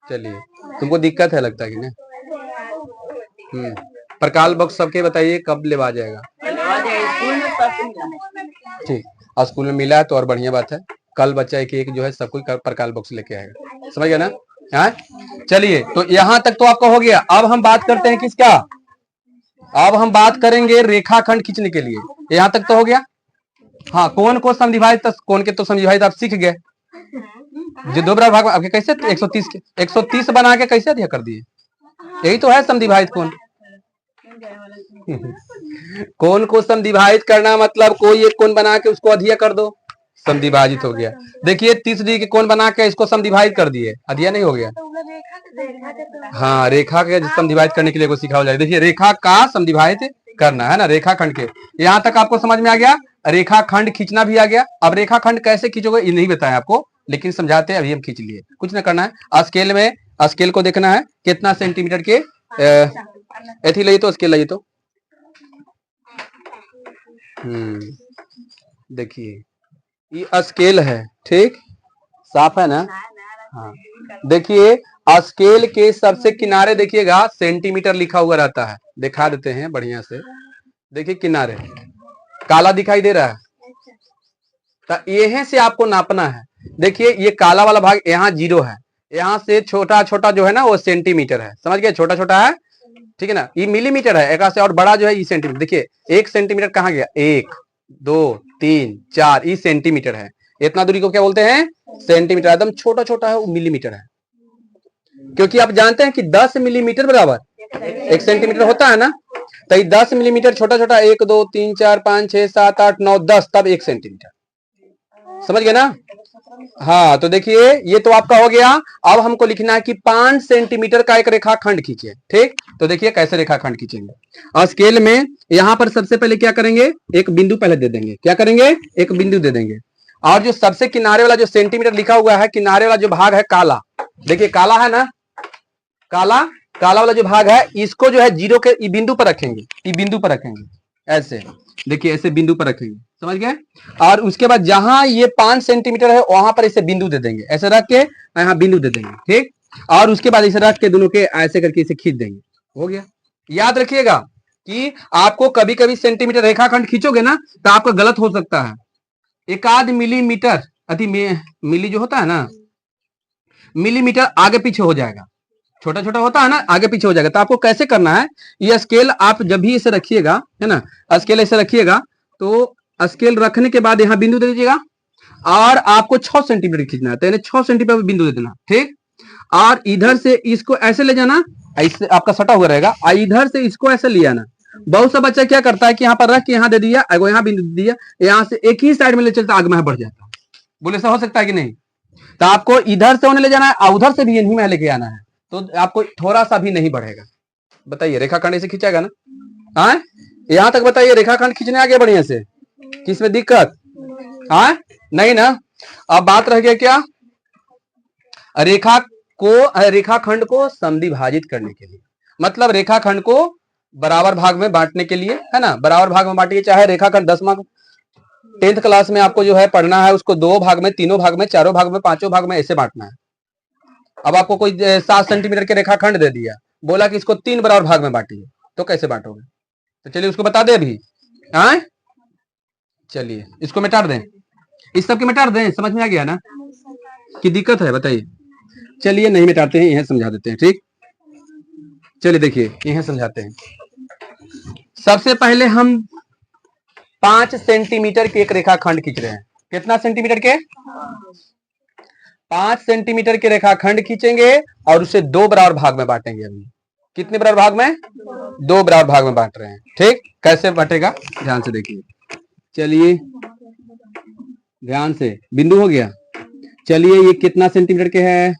चलिए तुमको दिक्कत है लगता है कि नहीं? प्रकाल बॉक्स सबके बताइए कब ले आ जाएगा? ठीक, और स्कूल में मिला है तो और बढ़िया बात है, कल बच्चा एक जो है सब कोई प्रकाल बॉक्स लेके आएगा, समझ गया ना? हाँ चलिए, तो यहाँ तक तो आपका हो गया। अब हम बात करते हैं किसका? अब हम बात करेंगे रेखाखंड खींचने के लिए। यहाँ तक तो हो गया। हाँ कोण को समद्विभाजित, कोण के तो समद्विभाजित आप सीख गए, जो दो बराबर भाग आपके कैसे 130 के 130 बना के कैसे अधिया कर दिए, यही तो है समद्विभाजित कोण। कोण को समद्विभाजित करना मतलब कोई एक कोण बना के उसको अधिया कर दो, समद्विभाजित हो गया। देखिए 30 डिग्री के कोण बना के इसको समद्विभाजित कर दिए, अधिया नहीं हो गया। हाँ रेखा के समद्विभाजित करने के लिए सिखाया जाए। देखिए रेखा का समद्विभाजित करना है ना, रेखाखंड के। यहाँ तक आपको समझ में आ गया, रेखाखंड खींचना भी आ गया। अब रेखाखंड कैसे खींचोगे ये नहीं बताया आपको, लेकिन समझाते हैं, अभी हम खींच लिए। कुछ ना करना है, स्केल में स्केल को देखना है कितना सेंटीमीटर के ऐथी लगी, तो स्केल लगी तो देखिए ये स्केल है, ठीक साफ है ना? हाँ देखिए स्केल के सबसे किनारे देखिएगा सेंटीमीटर लिखा हुआ रहता है, दिखा देते हैं बढ़िया से। देखिए किनारे काला दिखाई दे रहा है, तो यहीं से आपको नापना है। देखिए ये काला वाला भाग यहाँ 0 है, यहाँ से छोटा छोटा जो है ना वो सेंटीमीटर है, समझ गए? छोटा छोटा है, ठीक है ना? ये मिलीमीटर है एक से, और बड़ा जो है ये सेंटीमीटर। देखिए 1 सेंटीमीटर कहाँ गया? 1 2 3 4, ये सेंटीमीटर है। इतना दूरी को क्या बोलते हैं? सेंटीमीटर। एकदम छोटा छोटा है वो मिलीमीटर है, क्योंकि आप जानते हैं कि 10 मिलीमीटर बराबर 1 सेंटीमीटर होता है ना, तो ये 10 मिलीमीटर छोटा छोटा 1 2 3 4 5 6 7 8 9 10, तब 1 सेंटीमीटर, समझ गए ना? हाँ तो देखिए ये तो आपका हो गया। अब हमको लिखना है कि 5 सेंटीमीटर का एक रेखाखंड खींचे, ठीक। तो देखिए कैसे रेखाखंड खींचेंगे। और स्केल में यहाँ पर सबसे पहले क्या करेंगे? एक बिंदु पहले दे देंगे। क्या करेंगे? एक बिंदु दे देंगे। और जो सबसे किनारे वाला जो सेंटीमीटर लिखा हुआ है, किनारे वाला जो भाग है काला, देखिए काला है ना, काला काला वाला जो भाग है, इसको जो है 0 के बिंदु पर रखेंगे, बिंदु पर रखेंगे ऐसे। देखिए ऐसे बिंदु पर रखेंगे, समझ गए। और उसके बाद जहां ये 5 सेंटीमीटर है वहां पर इसे बिंदु दे देंगे, ऐसे रख के यहाँ बिंदु दे देंगे, ठीक। और उसके बाद इसे रख के दोनों के ऐसे करके इसे खींच देंगे, हो गया। याद रखिएगा कि आपको कभी कभी सेंटीमीटर रेखाखंड खींचोगे ना तो आपका गलत हो सकता है, एक आध मिलीमीटर अति मिली जो होता है ना, मिलीमीटर आगे पीछे हो जाएगा, छोटा छोटा होता है ना, आगे पीछे हो जाएगा। तो आपको कैसे करना है, ये स्केल आप जब भी इसे रखिएगा, है ना, स्केल ऐसे रखिएगा, तो स्केल रखने के बाद यहाँ बिंदु दे दीजिएगा और आपको 6 सेंटीमीटर खींचना है, तो यानी 6 सेंटीमीटर बिंदु दे देना, ठीक। और इधर से इसको ऐसे ले जाना, ऐसे आपका सटा हुआ रहेगा, और इधर से इसको ऐसे ले आना। बहुत सा बच्चा क्या करता है कि यहाँ पर रख के यहाँ दे दिया, यहाँ बिंदु दे दिया, यहाँ से एक ही साइड में ले चलता, आगे में बढ़ जाता है। बोले ऐसा हो सकता है कि नहीं। तो आपको इधर से उन्हें ले जाना है और उधर से भी यहीं में लेके आना है, तो आपको थोड़ा सा भी नहीं बढ़ेगा। बताइए रेखाखंड ऐसे खींचेगा ना, हाँ यहां तक बताइए, रेखाखंड खींचने आ गया बढ़िया से, किसमें दिक्कत, हाँ नहीं ना। अब बात रह गया क्या, रेखाखंड को समद्विभाजित करने के लिए, मतलब रेखाखंड को बराबर भाग में बांटने के लिए, है ना, बराबर भाग में बांटिए। चाहे रेखाखंड 10th क्लास में आपको जो है पढ़ना है, उसको 2 भाग में, 3 भाग में, 4 भाग में, 5 भाग में ऐसे बांटना है। अब आपको कोई 7 सेंटीमीटर के रेखाखंड दे दिया, बोला कि इसको 3 बराबर भाग में बांटिए, तो कैसे बांटोगे। तो चलिए उसको बता दे अभी, हाँ चलिए इसको मिटा दें, इस सब के मिटा दें, समझ में आ गया ना कि दिक्कत है, बताइए। चलिए नहीं मिटाते हैं, यह समझा देते हैं, ठीक। चलिए देखिए यह समझाते हैं। सबसे पहले हम 5 सेंटीमीटर के एक रेखाखंड खींच रहे हैं। कितना सेंटीमीटर के, 5 सेंटीमीटर के रेखाखंड खींचेंगे और उसे 2 बराबर भाग में बांटेंगे। अभी कितने बराबर भाग में, 2 बराबर भाग में बांट रहे हैं, ठीक। कैसे बांटेगा ध्यान से देखिए, चलिए ध्यान से, बिंदु हो गया। चलिए ये कितना सेंटीमीटर के है,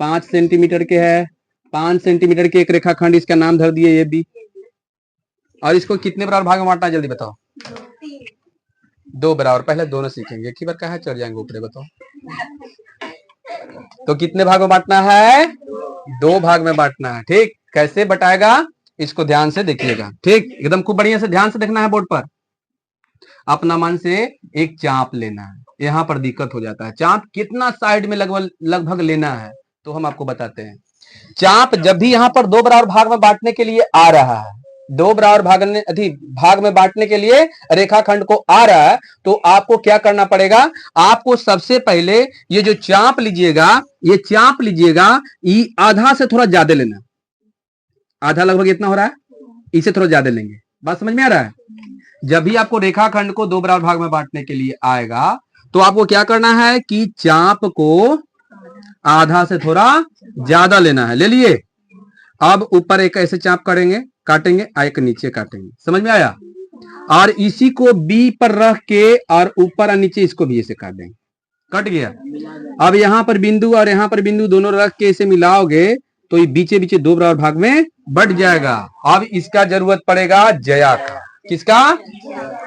5 सेंटीमीटर के है। 5 सेंटीमीटर के एक रेखाखंड, इसका नाम धर दिए ये बी। और इसको कितने बराबर भाग में बांटना है जल्दी बताओ, 2 बराबर। पहले दोनों सीखेंगे, एक ही बार कहा चढ़ जाएंगे ऊपर, बताओ। तो कितने भाग में बांटना है, 2 भाग में बांटना है, ठीक। कैसे बटाएगा इसको ध्यान से देखिएगा, ठीक, एकदम खूब बढ़िया से ध्यान से देखना है बोर्ड पर। अपना मन से एक चाप लेना है, यहाँ पर दिक्कत हो जाता है, चाप कितना साइड में लगभग लेना है तो हम आपको बताते हैं। चाप जब भी यहाँ पर 2 बराबर भाग में बांटने के लिए आ रहा है, 2 बराबर भाग में बांटने के लिए रेखाखंड को आ रहा है, तो आपको क्या करना पड़ेगा, आपको सबसे पहले ये जो चाप लीजिएगा, ये चाप लीजिएगा, ये आधा से थोड़ा ज्यादा लेना, आधा लगभग इतना हो रहा है, इसे थोड़ा ज्यादा लेंगे। बात समझ में आ रहा है। जब भी आपको रेखाखंड को 2 बराबर भाग में बांटने के लिए आएगा तो आपको क्या करना है कि चाप को आधा से थोड़ा ज्यादा लेना है, ले लिए। अब ऊपर एक ऐसे चाप करेंगे, काटेंगे, एक नीचे काटेंगे, समझ में आया। और इसी को बी पर रख के और ऊपर और नीचे इसको भी ऐसे काट देंगे, कट गया। अब यहाँ पर बिंदु और यहाँ पर बिंदु दोनों रख के इसे मिलाओगे तो ये बीचे बीचे 2 बराबर भाग में बढ़ जाएगा। अब इसका जरूरत पड़ेगा जया का, किसका,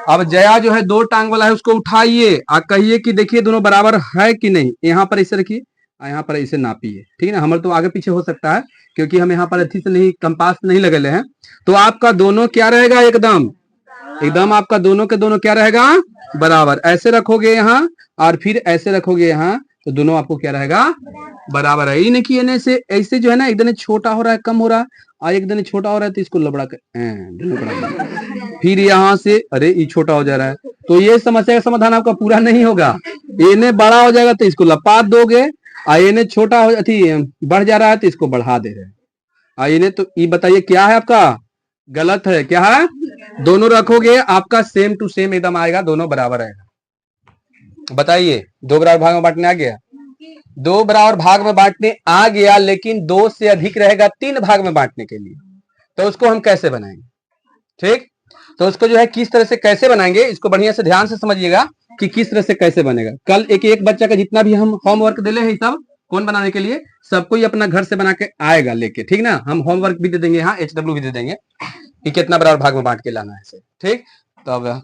अब जया जो है 2 टांग वाला है, उसको उठाइए और कहिए कि देखिए दोनों बराबर है कि नहीं। यहाँ पर इसे रखिए, यहाँ पर इसे नापिए, ठीक है ना। हमारे तो आगे पीछे हो सकता है क्योंकि हम यहाँ पर अच्छी से नहीं, कंपास नहीं लगे हैं। तो आपका दोनों क्या रहेगा, एकदम आपका दोनों के दोनों क्या रहेगा, बराबर। ऐसे रखोगे यहाँ और फिर ऐसे रखोगे यहाँ, तो दोनों आपको क्या रहेगा, बराबर है। ये नहीं कि से ऐसे जो है ना, एकदम छोटा हो रहा है, कम हो रहा है, और एकदम छोटा हो रहा है तो इसको लबड़ा कर फिर यहाँ से अरे ये छोटा हो जा रहा है, तो ये समस्या का समाधान आपका पूरा नहीं होगा। इन्हें बड़ा हो जाएगा तो इसको लपाट दोगे, और इन्हें छोटा हो बढ़ जा रहा है तो इसको बढ़ा दे रहे हैं। और इन्हें तो ये बताइए क्या है आपका, गलत है, क्या है, दोनों रखोगे आपका सेम टू सेम एकदम आएगा, दोनों बराबर आएगा। बताइए 2 बराबर भाग में बांटने आ गया, 2 बराबर भाग में बांटने आ गया, लेकिन 2 से अधिक रहेगा 3 भाग में बांटने के लिए, तो उसको हम कैसे बनाएंगे, ठीक। तो उसको जो है किस तरह से कैसे बनाएंगे, इसको बढ़िया से ध्यान से समझिएगा कि किस तरह से कैसे बनेगा। कल एक बच्चा का जितना भी हम होमवर्क दिले हैं सब कौन बनाने के लिए, सबको ही अपना घर से बना के आएगा लेके, ठीक ना। हम होमवर्क भी दे देंगे, यहाँ HW भी दे देंगे कि कितना बराबर भाग में बांट के लाना है इसे, ठीक। तो अब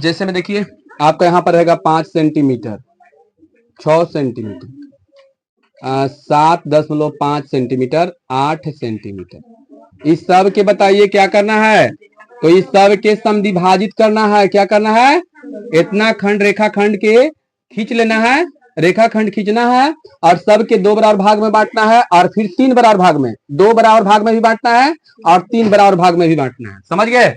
जैसे में देखिए आपका यहाँ पर रहेगा 5 सेंटीमीटर, 6 सेंटीमीटर, 7.5 सेंटीमीटर, 8 सेंटीमीटर। इस सब के बताइए क्या करना है, तो इस सब के समद्विभाजित करना है। क्या करना है? इतना खंड रेखाखंड के खींच लेना है, रेखाखंड खींचना है और सब के 2 बराबर भाग में बांटना है और फिर 3 बराबर भाग में, 2 बराबर भाग में भी बांटना है और 3 बराबर भाग में भी बांटना है। समझ गए?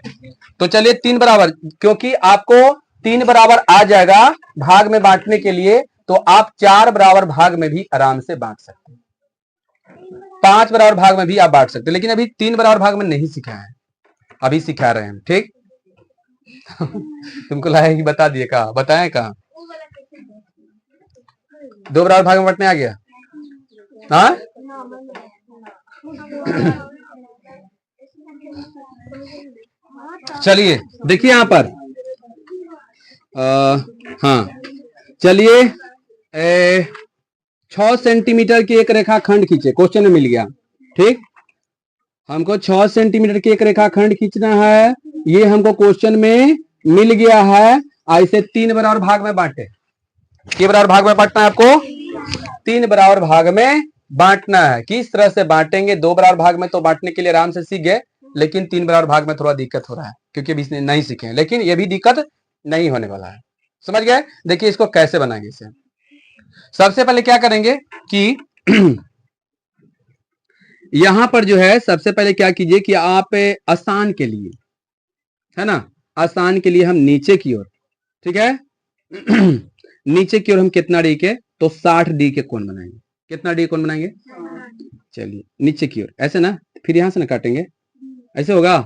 तो चलिए 3 बराबर, क्योंकि आपको 3 बराबर आ जाएगा भाग में बांटने के लिए, तो आप 4 बराबर भाग में भी आराम से बांट सकते हैं, 5 बराबर भाग में भी आप बांट सकते हैं, लेकिन अभी 3 बराबर भाग में नहीं सिखाया है, अभी सिखा रहे हैं। ठीक तुमको लगा कि बता दिए, कहा बताएं, कहा 2 बराबर भाग में बांटने आ गया? हाँ चलिए देखिए यहां पर हाँ चलिए 6 सेंटीमीटर की एक रेखाखंड खींचे, क्वेश्चन में मिल गया। ठीक, हमको 6 सेंटीमीटर की एक रेखाखंड खींचना है, ये हमको क्वेश्चन में मिल गया है। ऐसे 3 बराबर भाग में बांटे, कितने बराबर भाग में बांटना है आपको? 3 बराबर भाग में बांटना है। किस तरह से बांटेंगे? 2 बराबर भाग में तो बांटने के लिए आराम से सीख गए, लेकिन 3 बराबर भाग में थोड़ा दिक्कत हो रहा है क्योंकि अभी इसने नहीं सीखे, लेकिन ये भी दिक्कत नहीं होने वाला है। समझ गए? देखिए इसको कैसे बनाएंगे। इसे सबसे पहले क्या करेंगे कि यहां पर जो है सबसे पहले क्या कीजिए कि आप आसान के लिए, है ना, आसान के लिए हम नीचे की ओर, ठीक है नीचे की ओर हम कितना डी के, तो 60 डी के कोण बनाएंगे। कितना डी कोण बनाएंगे? चलिए नीचे की ओर ऐसे ना, फिर यहां से ना काटेंगे, ऐसे होगा।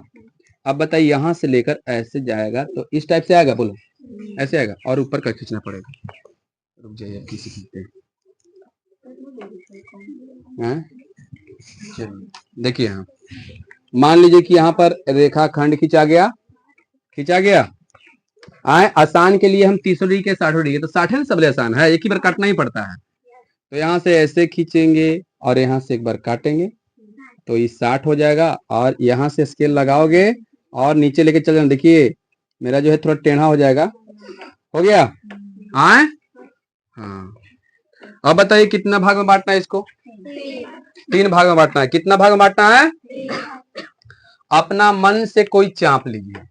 अब बताइए यहां से लेकर ऐसे जाएगा तो इस टाइप से आएगा, बोलो ऐसे आएगा, और ऊपर का खींचना पड़ेगा। रुक जाइए किसी खींचते हैं। देखिए यहाँ मान लीजिए कि यहाँ पर रेखाखंड खींचा गया। आए आसान के लिए हम 30 डिग्री के 60 डिग्री, तो 60 है ना, सबले आसान है, एक ही बार काटना ही पड़ता है। तो यहाँ से ऐसे खींचेंगे और यहाँ से एक बार काटेंगे तो ये 60 हो जाएगा, और यहाँ से स्केल लगाओगे और नीचे लेके चल जाना। देखिए मेरा जो है थोड़ा टेढ़ा हो जाएगा, हो गया। आए हाँ, अब बताइए कितना भाग में बांटना है इसको? 3 भाग में बांटना है। कितना भाग में बांटना है? अपना मन से कोई चाप लीजिए,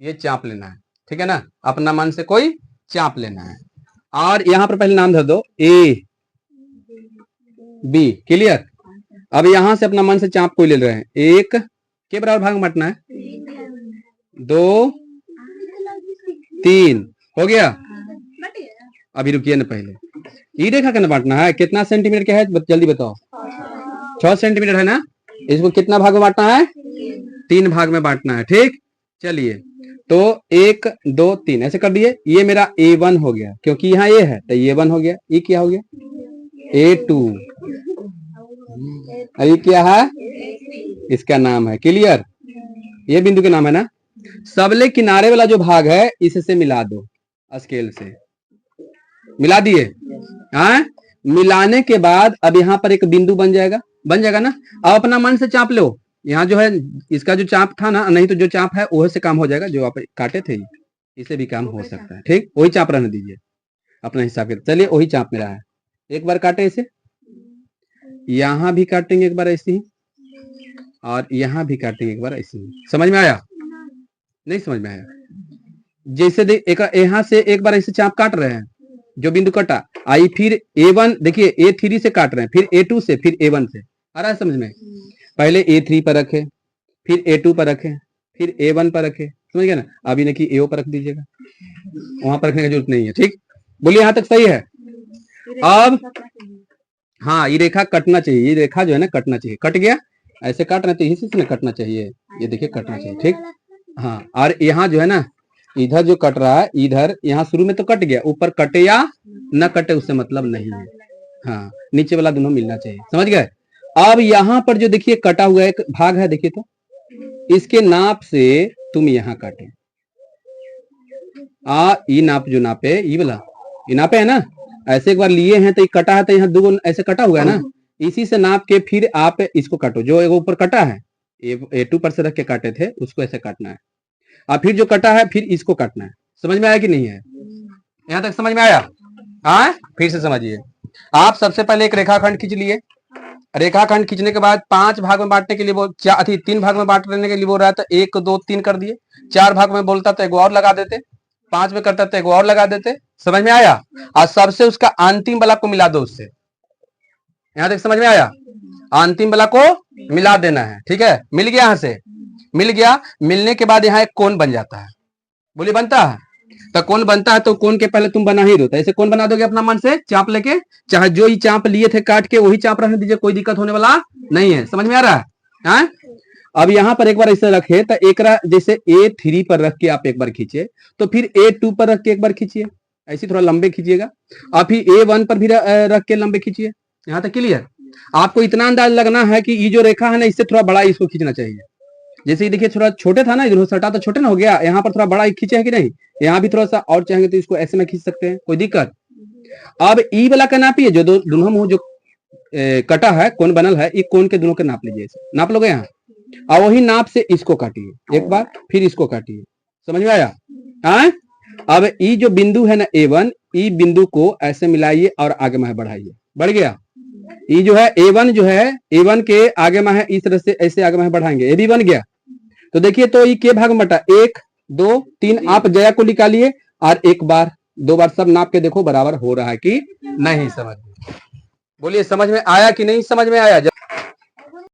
ये चाप लेना है, ठीक है ना, अपना मन से कोई चाप लेना है। और यहां पर पहले नाम धर दो ए बी, क्लियर। अब यहां से अपना मन से चाप कोई ले रहे हैं, 1 के बराबर भाग में बांटना है, 2 3, हो गया। अभी रुकिए ना, पहले ये रेखा का बांटना है। कितना सेंटीमीटर का है जल्दी बताओ? 6 सेंटीमीटर है ना, इसको कितना भाग में बांटना है? 3 भाग में बांटना है। ठीक, चलिए तो 1 2 3 ऐसे कर दिए। ये मेरा A1 हो गया, क्योंकि यहाँ ए है तो A1 हो गया। ये क्या हो गया? A2। ये क्या है? इसका नाम है, क्लियर। ये बिंदु का नाम है ना। सबले किनारे वाला जो भाग है इससे मिला दो, स्केल से मिला दिए। हाँ, मिलाने के बाद अब यहाँ पर एक बिंदु बन जाएगा ना। अब अपना मन से चाप लो, यहाँ जो है इसका जो चाप था ना, नहीं तो जो चाप है वो से काम हो जाएगा, जो आप काटे थे इसे भी काम हो सकता है। ठीक, वही चाप रहने दीजिए अपना हिसाब के। चलिए वही चाप मेरा है, एक बार काटे इसे, यहाँ भी काटेंगे एक बार ऐसे ही, और यहाँ भी काटेंगे एक बार ऐसे ही। समझ में आया? नहीं समझ में आया? जैसे यहाँ से एक बार ऐसे चाप काट रहे हैं, जो बिंदु कटा आई, फिर A1 देखिए A3 से काट रहे हैं, फिर A2 से, फिर A1 से। आ रहा है समझ में? पहले A3 पर रखे, फिर A2 पर रखे, फिर A1 पर रखे, समझ गए ना। अभी नहीं AO पर रख दीजिएगा, वहां पर रखने की जरूरत नहीं है। ठीक, बोलिए यहाँ तक सही है? अब हाँ, ये रेखा कटना चाहिए, ये रेखा जो है ना कटना चाहिए। कट गया, ऐसे काट रहे थे, इसी से ना कटना चाहिए, ये देखिए कटना चाहिए। ठीक, हाँ, और यहाँ जो है ना, इधर जो कट रहा है, इधर यहाँ शुरू में तो कट गया, ऊपर कटे या न कटे उससे मतलब नहीं है। हाँ, नीचे वाला दोनों मिलना चाहिए। समझ गए? अब यहाँ पर जो देखिए कटा हुआ एक भाग है, देखिए तो इसके नाप से तुम यहाँ काटे, ये नाप जो नापे, ये वाला ये नापे है ना, ऐसे एक बार लिए हैं तो ये कटा है, तो यहाँ 2 ऐसे कटा हुआ है ना, इसी से नाप के फिर आप इसको काटो। जो ऊपर कटा है A2 पर से रख के काटे थे उसको ऐसे काटना है, और फिर जो कटा है फिर इसको काटना है। समझ में आया कि नहीं है? यहाँ तक समझ में आया? हाँ, फिर से समझिए। आप सबसे पहले एक रेखाखंड खींच लिए, रेखाखंड खींचने के बाद 5 भाग में बांटने के लिए वो 3 भाग में बांटने के लिए बोल रहा था, 1 2 3 कर दिए। 4 भाग में बोलता तो एक और लगा देते, 5 में करता तो एक और लगा देते। समझ में आया? और सबसे उसका अंतिम वाला को मिला दो उससे। यहां तक समझ में आया? अंतिम वाला को मिला देना है, ठीक है। मिल गया, यहां से मिल गया। मिलने के बाद यहाँ एक कोण बन जाता है। बोलिए बनता है? तो कोण बनता है तो कोण के पहले तुम बना ही दो। ऐसे कोण बना दोगे अपना मन से चाप लेके, चाहे जो ही चाप लिए थे काट के वही चाप रहने दीजिए, कोई दिक्कत होने वाला नहीं है। समझ में आ रहा है? अब यहाँ पर एक बार ऐसे रखे तो एक जैसे A3 पर रख के आप एक बार खींचे, तो फिर A2 पर रख के एक बार खींचिए, ऐसे थोड़ा लंबे खींचिएगा। और फिर A1 पर भी रख के लंबे खींचिए। यहाँ तक क्लियर? आपको इतना अंदाज लगना है कि ये जो रेखा है ना, इससे थोड़ा बड़ा इसको खींचना चाहिए। जैसे देखिए थोड़ा छोटे था ना, इधर सटा तो छोटे ना हो गया, यहाँ पर थोड़ा बड़ा खींचे है कि नहीं? यहाँ भी थोड़ा सा और चाहेंगे तो इसको ऐसे में खींच सकते हैं, कोई दिक्कत? अब ई वाला का नापिए, जो दोनों मुंह जो कटा है, कोण बनल है, ये कोण के दोनों के नाप लीजिए। नाप लोगे यहाँ, और वही नाप से इसको काटिए एक बार, फिर इसको काटिए। समझ में आया? अब ई जो बिंदु है ना A1, ई बिंदु को ऐसे मिलाइए और आगे में बढ़ाइए। बढ़ गया? ई जो है A1 जो है, A1 के आगे में है, इस तरह से ऐसे आगे में बढ़ाएंगे, ये भी बन गया। तो देखिए तो ये के भाग में बटा, 1 2 3। आप जया को निकालिए और एक बार 2 बार सब नाप के देखो बराबर हो रहा है कि नहीं। समझ में बोलिए, समझ में आया कि नहीं समझ में आया?